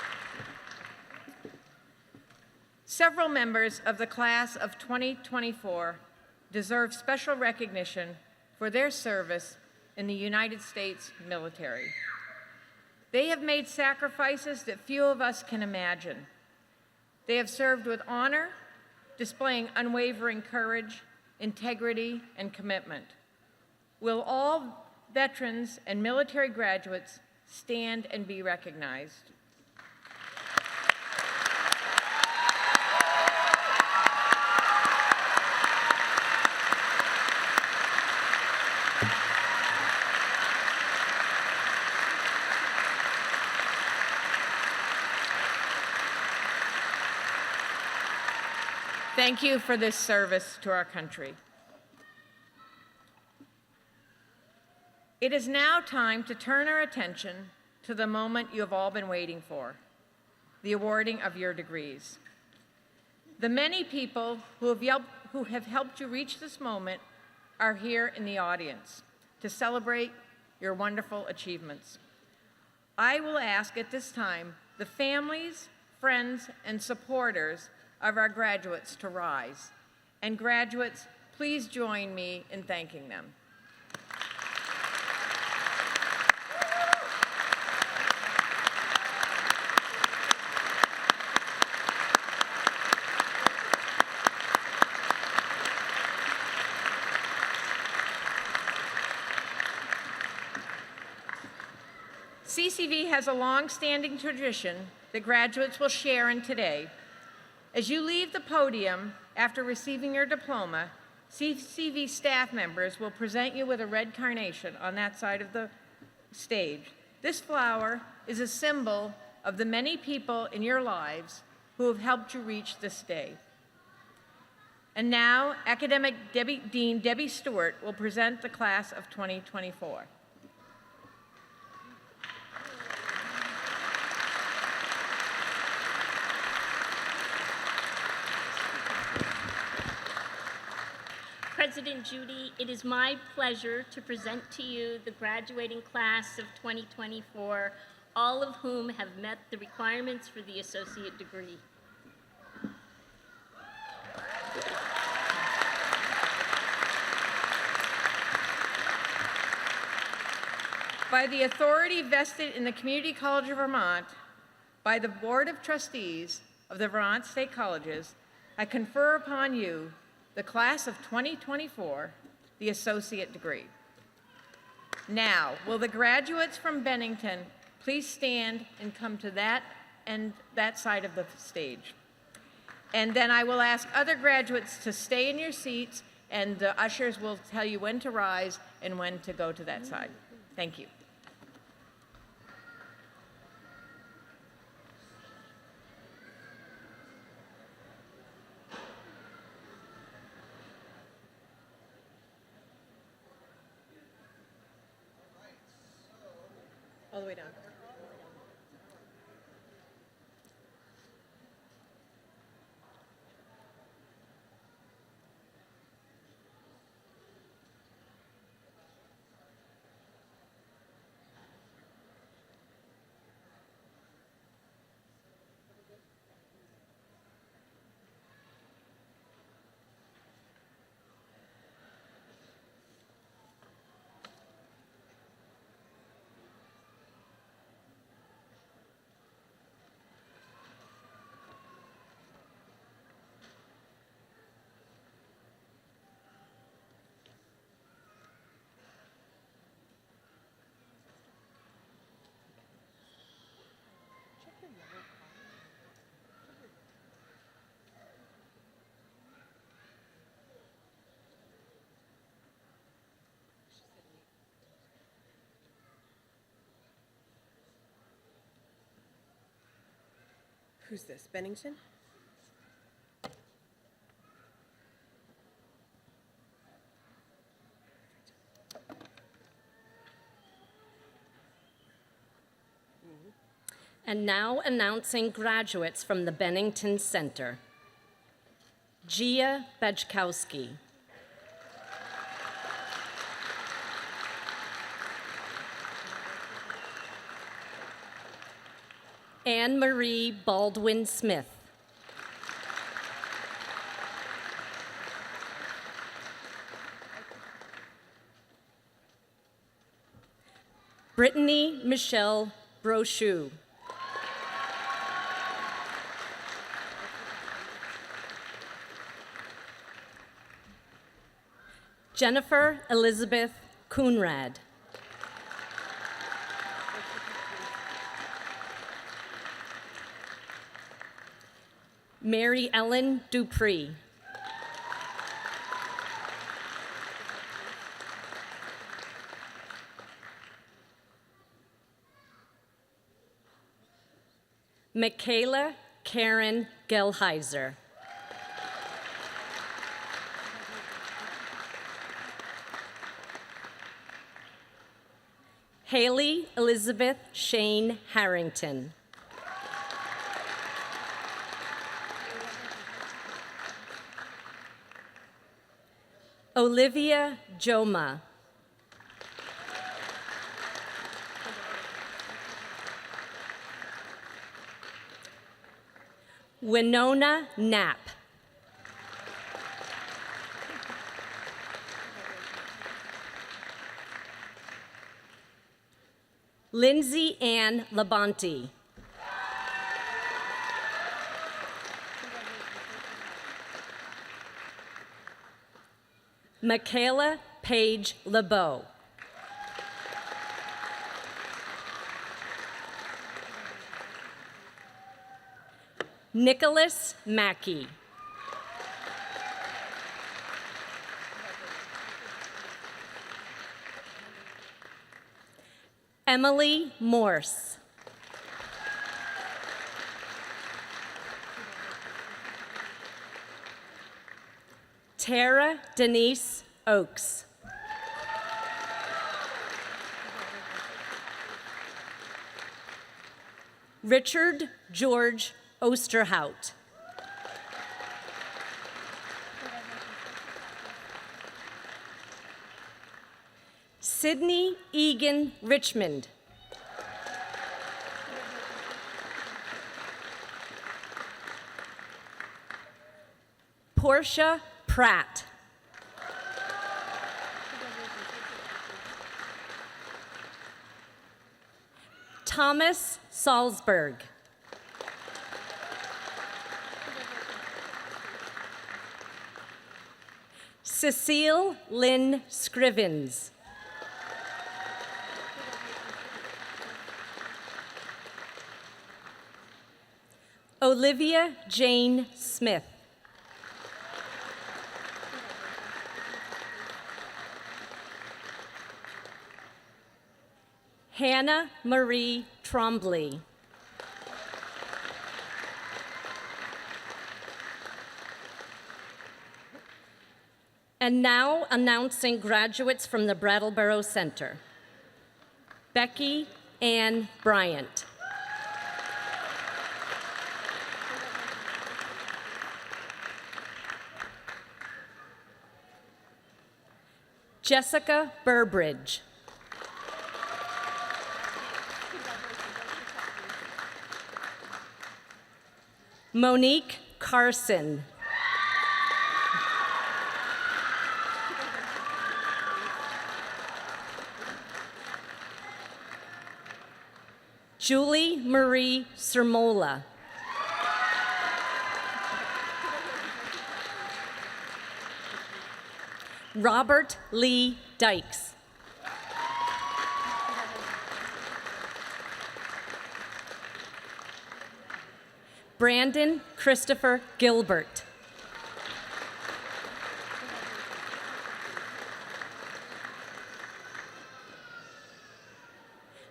Several members of the class of 2024 deserve special recognition for their service in the United States military. They have made sacrifices that few of us can imagine. They have served with honor, displaying unwavering courage, integrity, and commitment. Will all veterans and military graduates stand and be recognized? Thank you for this service to our country. It is now time to turn our attention to the moment you have all been waiting for, the awarding of your degrees. The many people who have helped you reach this moment are here in the audience to celebrate your wonderful achievements. I will ask at this time the families, friends, and supporters of our graduates to rise. And graduates, please join me in thanking them. CCV has a long-standing tradition that graduates will share in today. As you leave the podium after receiving your diploma, CCV staff members will present you with a red carnation on that side of the stage. This flower is a symbol of the many people in your lives who have helped you reach this day. And now, Academic Dean Debbie Stewart will present the class of 2024. President Judy, it is my pleasure to present to you the graduating class of 2024, all of whom have met the requirements for the associate degree. By the authority vested in the Community College of Vermont, by the Board of Trustees of the Vermont State Colleges, I confer upon you the class of 2024, the associate degree. Now, will the graduates from Bennington please stand and come to that side of the stage? And then I will ask other graduates to stay in your seats, and the ushers will tell you when to rise and when to go to that side. Thank you. All the way down. Who's this, Bennington? And now announcing graduates from the Bennington Center. Gia Bejkowski. Anne Marie Baldwin Smith. Brittany Michelle Brochu. Jennifer Elizabeth Coonrad. Mary Ellen Dupree. Michaela Karen Gelheiser. Haley Elizabeth Shane Harrington. Olivia Joma. Winona Knapp. Lindsay Ann Labonte. Michaela Page LeBeau. Nicholas Mackey. Emily Morse. Tara Denise Oakes. Richard George Osterhout. Sydney Egan Richmond. Portia Pratt. Thomas Salzberg. Cecile Lynn Scrivens. Olivia Jane Smith. Hannah Marie Trombley. And now announcing graduates from the Brattleboro Center. Becky Ann Bryant. Jessica Burbridge. Monique Carson. Julie Marie Sermola. Robert Lee Dykes. Brandon Christopher Gilbert.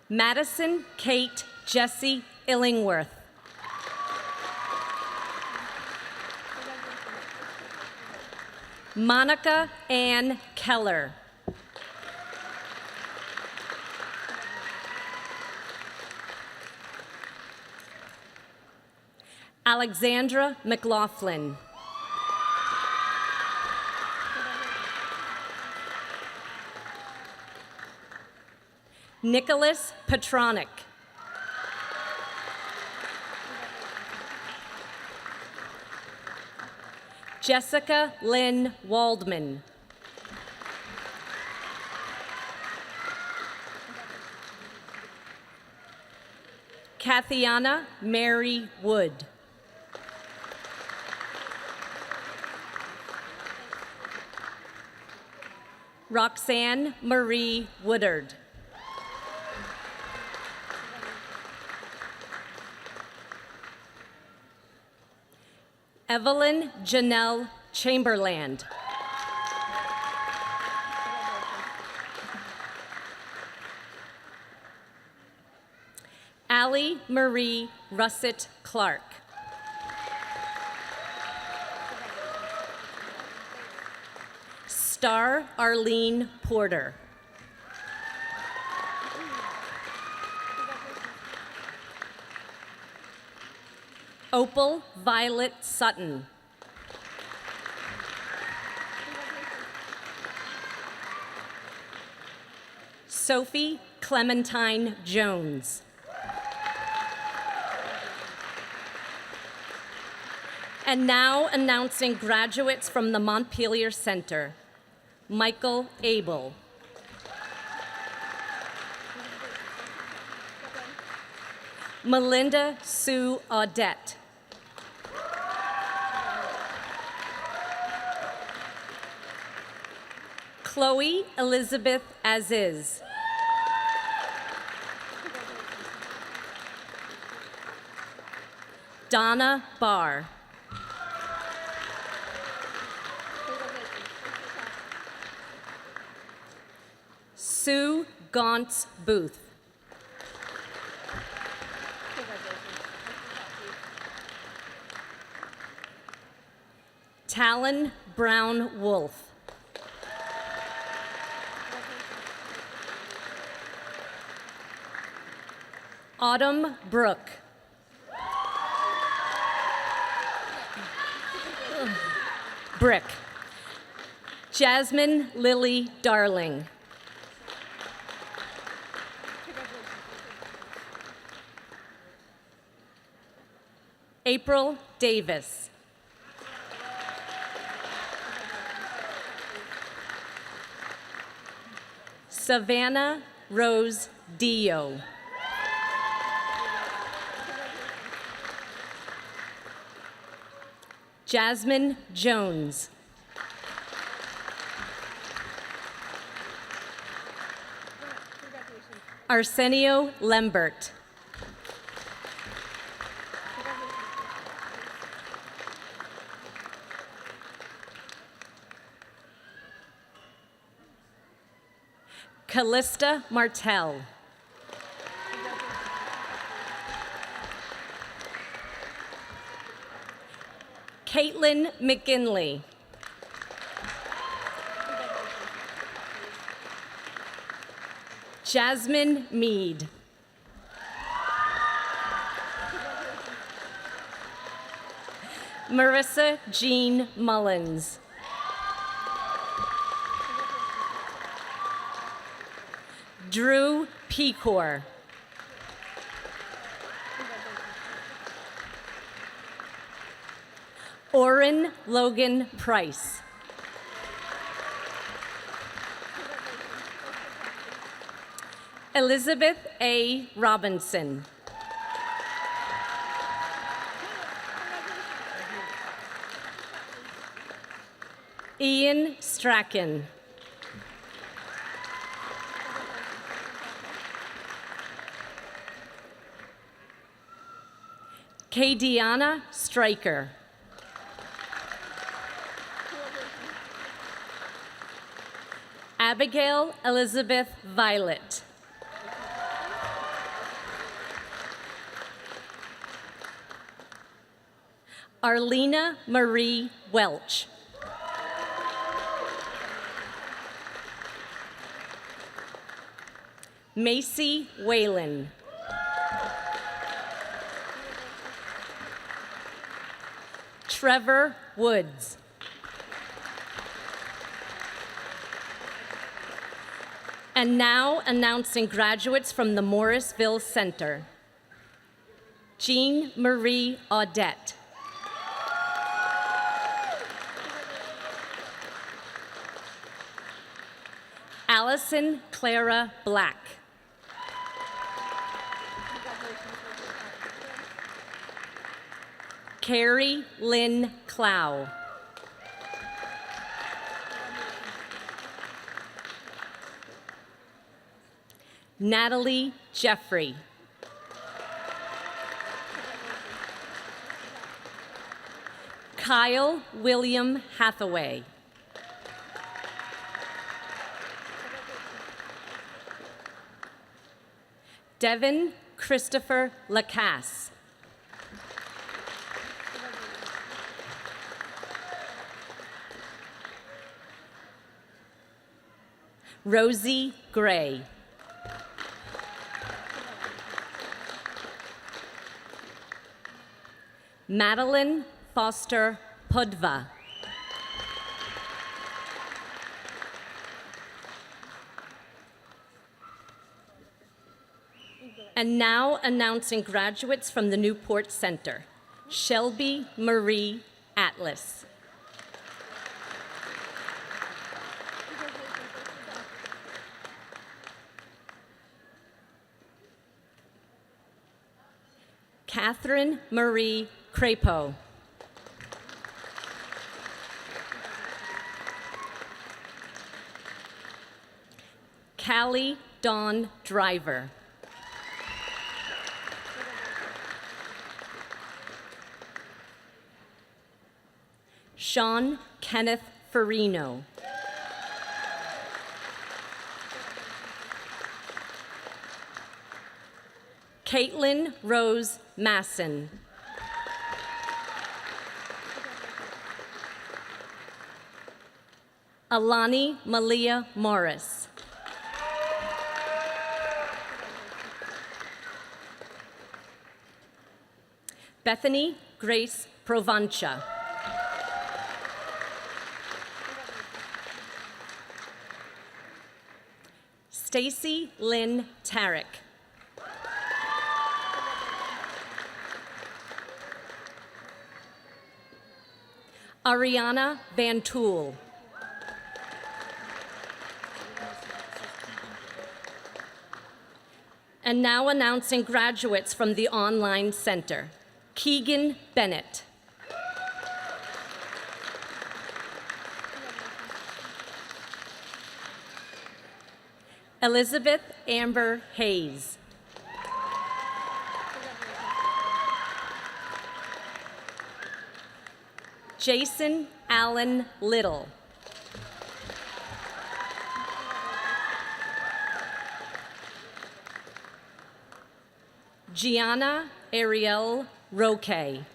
Madison Kate Jessie Illingworth. Monica Ann Keller. Alexandra McLaughlin. Nicholas Petronic. Jessica Lynn Waldman. Kathiana Mary Wood. Roxanne Marie Woodard. Evelyn Janelle Chamberland. Allie Marie Russett Clark. Star Arlene Porter. Opal Violet Sutton. Sophie Clementine Jones. And now announcing graduates from the Montpelier Center. Michael Abel. Melinda Sue Audette. Chloe Elizabeth Aziz. Donna Barr. Sue Gauntz Booth. Talon Brown Wolf. Autumn Brooke. Brick. Jasmine Lily Darling. April Davis. Savannah Rose Dio. Jasmine Jones. Arsenio Lembert. Callista Martell. Caitlin McGinley. Jasmine Mead. Marissa Jean Mullins. Drew Pecor. Oren Logan Price. Elizabeth A. Robinson. Ian Strachan. Kadiana Stryker. Abigail Elizabeth Violet. Arlena Marie Welch. Macy Whalen. Trevor Woods. And now announcing graduates from the Morrisville Center. Jean Marie Audette. Allison Clara Black. Carrie Lynn Clow. Natalie Jeffrey. Kyle William Hathaway. Devin Christopher Lacasse. Rosie Gray. Madeline Foster Pudva. And now announcing graduates from the Newport Center. Shelby Marie Atlas. Catherine Marie Crapo. Callie Dawn Driver. Sean Kenneth Farino. Caitlin Rose Masson. Alani Malia Morris. Bethany Grace Provancha. Stacy Lynn Tarek. Ariana Van Tool. And now announcing graduates from the online center. Keegan Bennett. Elizabeth Amber Hayes. Jason Allen Little. Gianna Ariel Roque.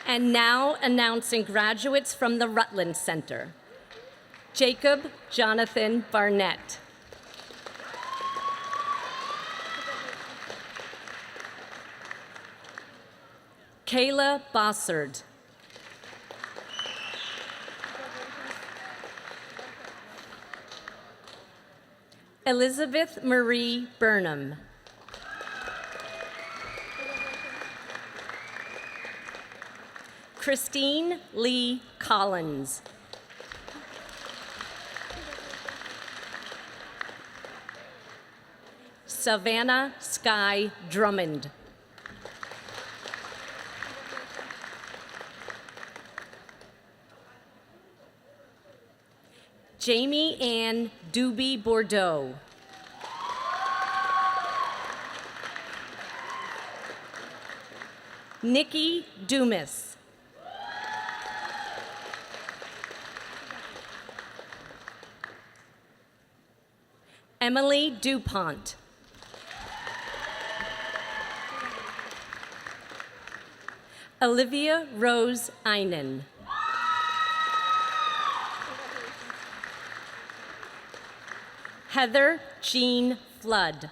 And now announcing graduates from the Rutland Center. Jacob Jonathan Barnett. Kayla Bossard. Elizabeth Marie Burnham. Christine Lee Collins. Savannah Sky Drummond. Jamie Ann Doobie Bordeaux. Nikki Dumas. Emily DuPont. Olivia Rose Einen. Heather Jean Flood.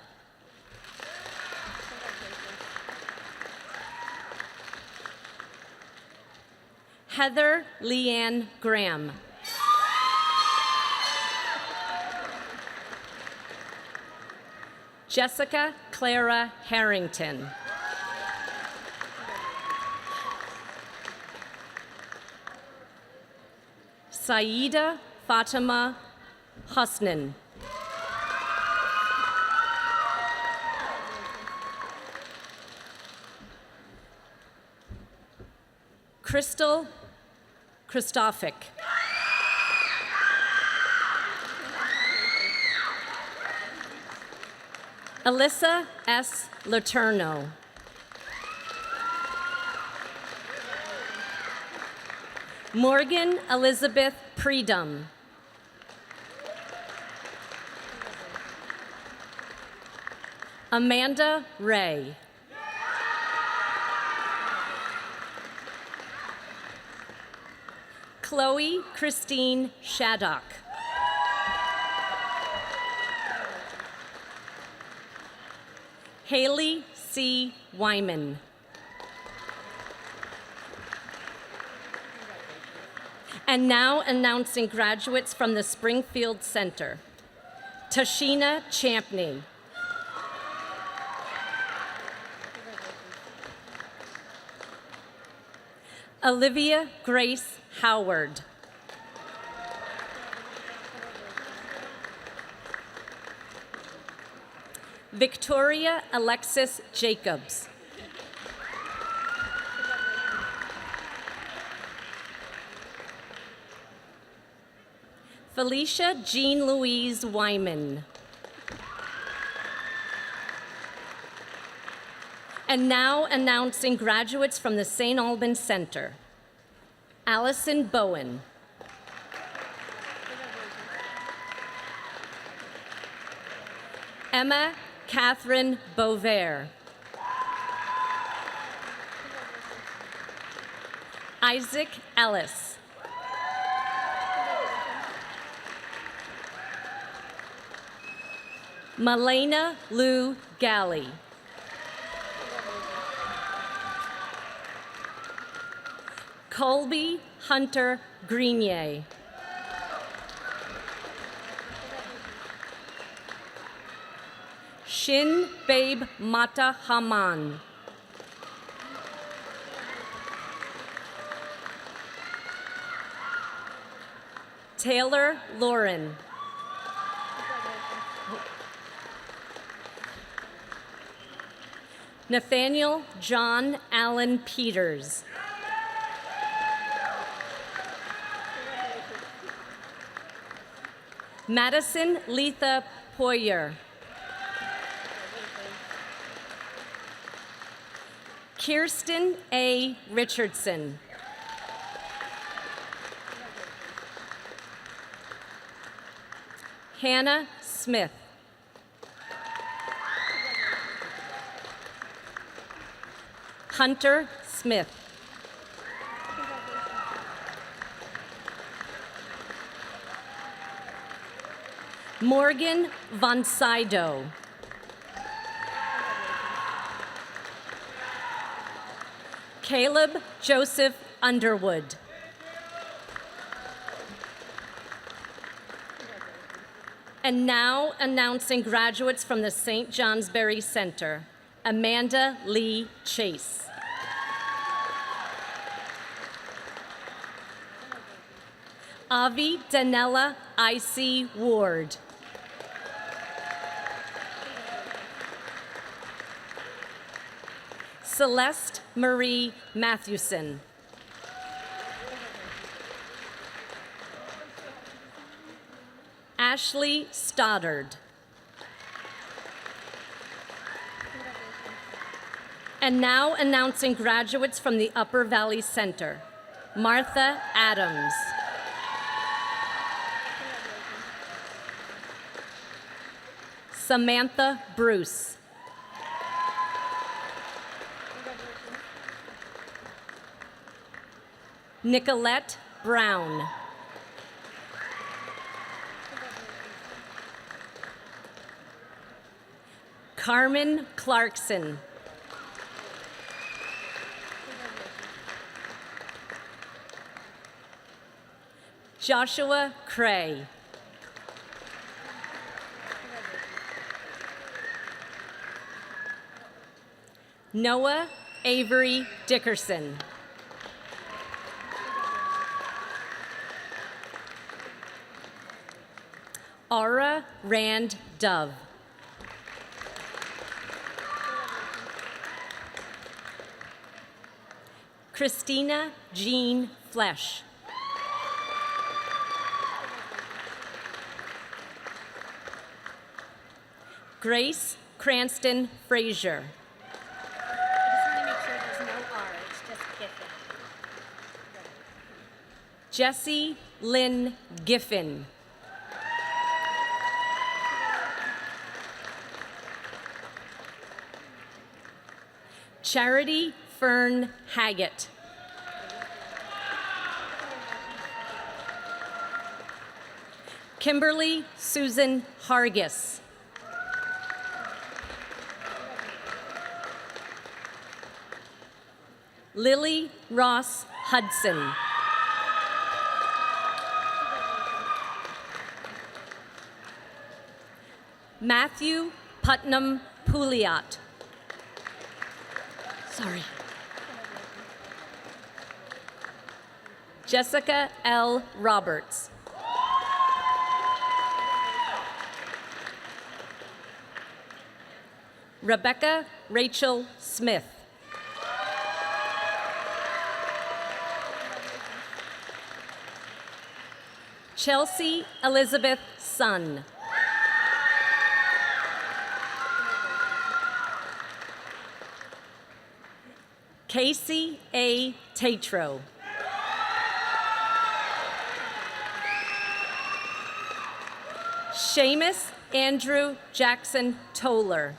Heather Leanne Graham. Jessica Clara Harrington. Saida Fatima Husnan. Crystal Christophic. Alyssa S. Laterno. Morgan Elizabeth Predum. Amanda Ray. Chloe Christine Shaddock. Haley C. Wyman. And now announcing graduates from the Springfield Center. Tashina Champney. Olivia Grace Howard. Victoria Alexis Jacobs. Felicia Jean Louise Wyman. And now announcing graduates from the St. Albans Center. Allison Bowen. Emma Catherine Bovair. Isaac Ellis. Malena Lou Galley. Colby Hunter Grenier. Shin Babe Mata Haman. Taylor Lauren. Nathaniel John Allen Peters. Madison Letha Poyer. Kirsten A. Richardson. Hannah Smith. Hunter Smith. Morgan Von Sydow. Caleb Joseph Underwood. And now announcing graduates from the St. Johnsbury Center. Amanda Lee Chase. Avi Danella I.C. Ward. Celeste Marie Mathewson. Ashley Stoddard. And now announcing graduates from the Upper Valley Center. Martha Adams. Samantha Bruce. Nicolette Brown. Carmen Clarkson. Joshua Cray. Noah Avery Dickerson. Aura Rand Dove. Christina Jean Flesh. Grace Cranston Frazier. I just want to make sure there's no R, it's just Giffen. Jessie Lynn Giffen. Charity Fern Haggett. Kimberly Susan Hargis. Lily Ross Hudson. Matthew Putnam Pouliot. Sorry. Jessica L. Roberts. Rebecca Rachel Smith. Chelsea Elizabeth Sun. Casey A. Tatro. Seamus Andrew Jackson Toller.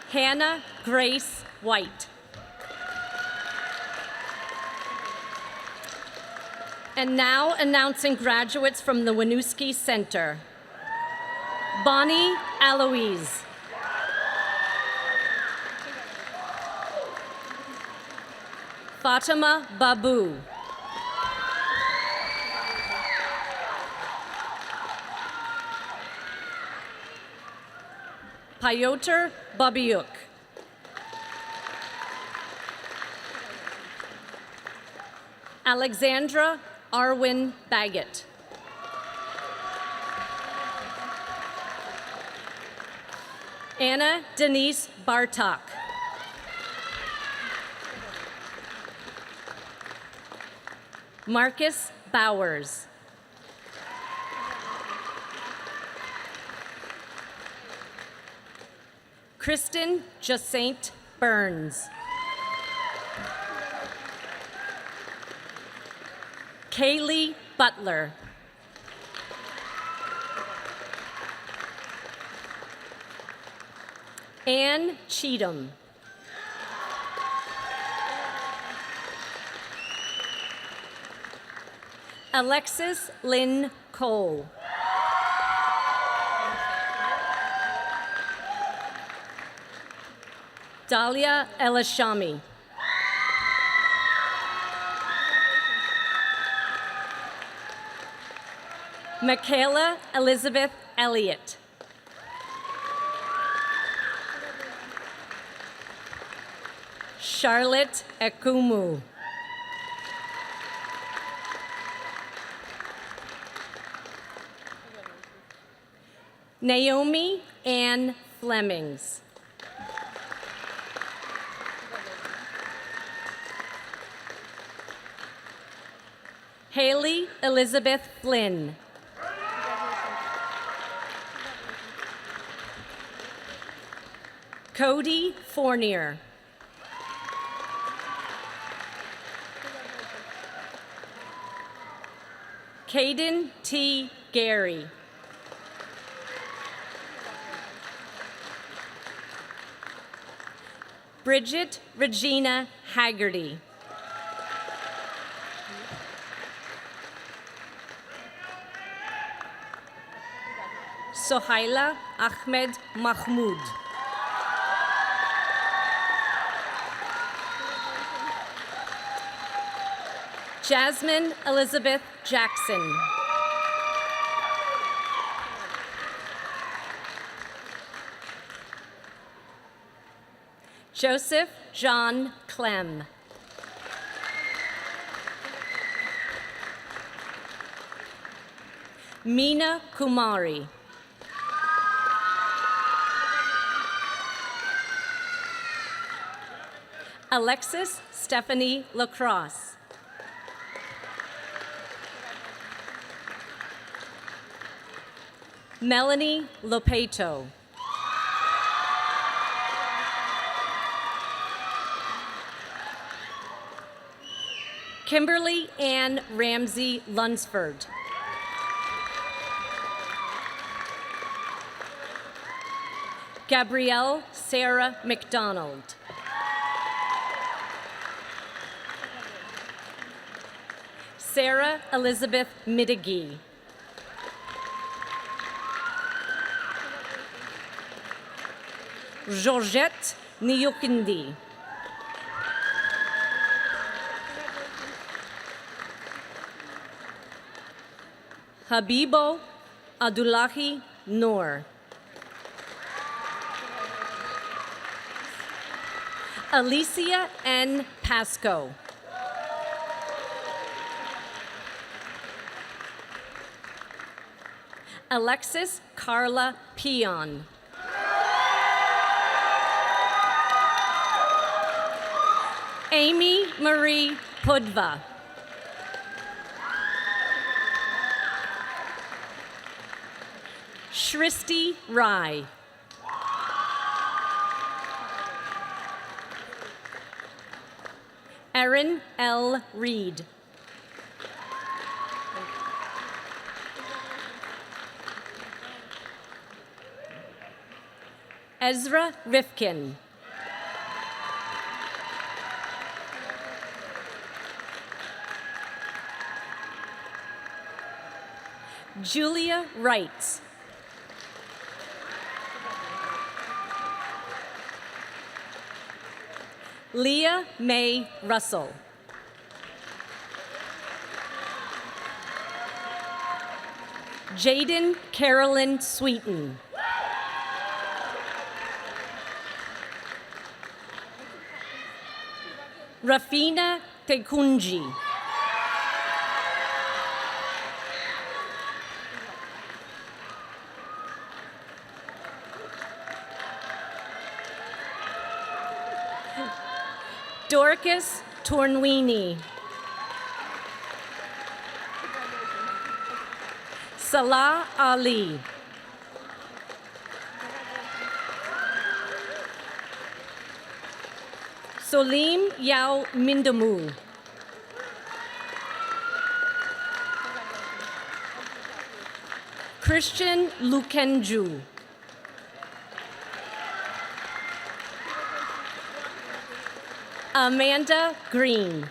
Hannah Grace White. And now announcing graduates from the Winooski Center. Bonnie Eloise. Fatima Babu. Piotr Babiuk. Alexandra Arwin Baggett. Anna Denise Bartok. Marcus Bowers. Kristen Jasaint Burns. Kaylee Butler. Ann Cheatham. Alexis Lynn Cole. Dahlia Elashami. Michaela Elizabeth Elliott. Charlotte Ekumu. Naomi Ann Flemings. Haley Elizabeth Flynn. Cody Fournier. Caden T. Gary. Bridget Regina Haggerty. Sohaila Ahmed Mahmoud. Jasmine Elizabeth Jackson. Joseph John Clem. Meena Kumari. Alexis Stephanie Lacrosse. Melanie Lopeto. Kimberly Ann Ramsey Lunsford. Gabrielle Sarah McDonald. Sarah Elizabeth Middigey. Georgette Niyokindi. Habibo Abdullahi Noor. Alicia N. Pasco. Alexis Carla Peon. Amy Marie Pudva. Shristi Rai. Erin L. Reed. Ezra Rifkin. Julia Wright. Leah Mae Russell. Jaden Carolyn Sweeten. Rafina Tekunji. Dorcas Tornwini. Salah Ali. Solim Yao Mindamu. Christian Lukenju. Amanda Green.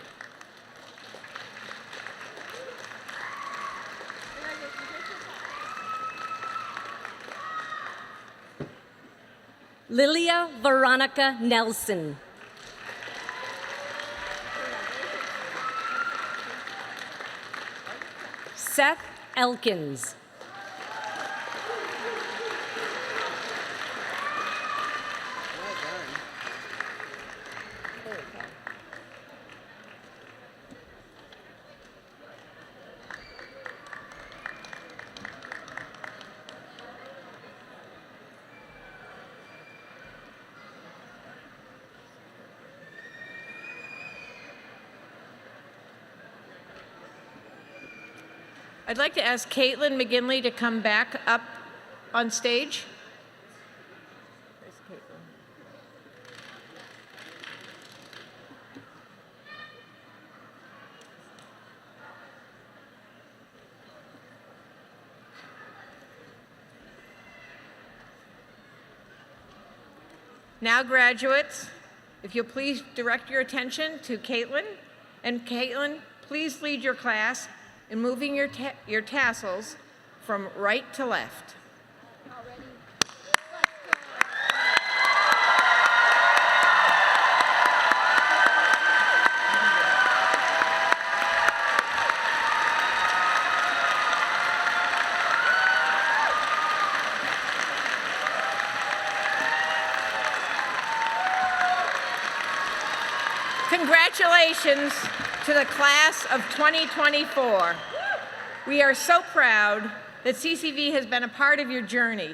Lilia Veronica Nelson. Seth Elkins. I'd like to ask Caitlin McGinley to come back up on stage. Where's Caitlin? Now, graduates, if you'll please direct your attention to Caitlin. And Caitlin, please lead your class in moving your tassels from right to left. Congratulations to the class of 2024. We are so proud that CCV has been a part of your journey,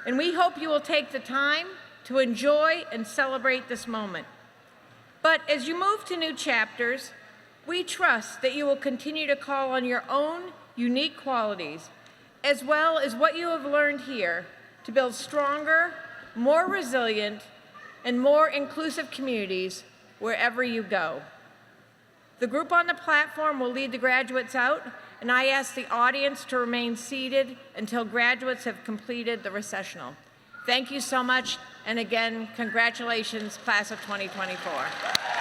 and we hope you will take the time to enjoy and celebrate this moment. But as you move to new chapters, we trust that you will continue to call on your own unique qualities, as well as what you have learned here, to build stronger, more resilient, and more inclusive communities wherever you go. The group on the platform will lead the graduates out, and I ask the audience to remain seated until graduates have completed the recessional. Thank you so much, and again, congratulations, class of 2024.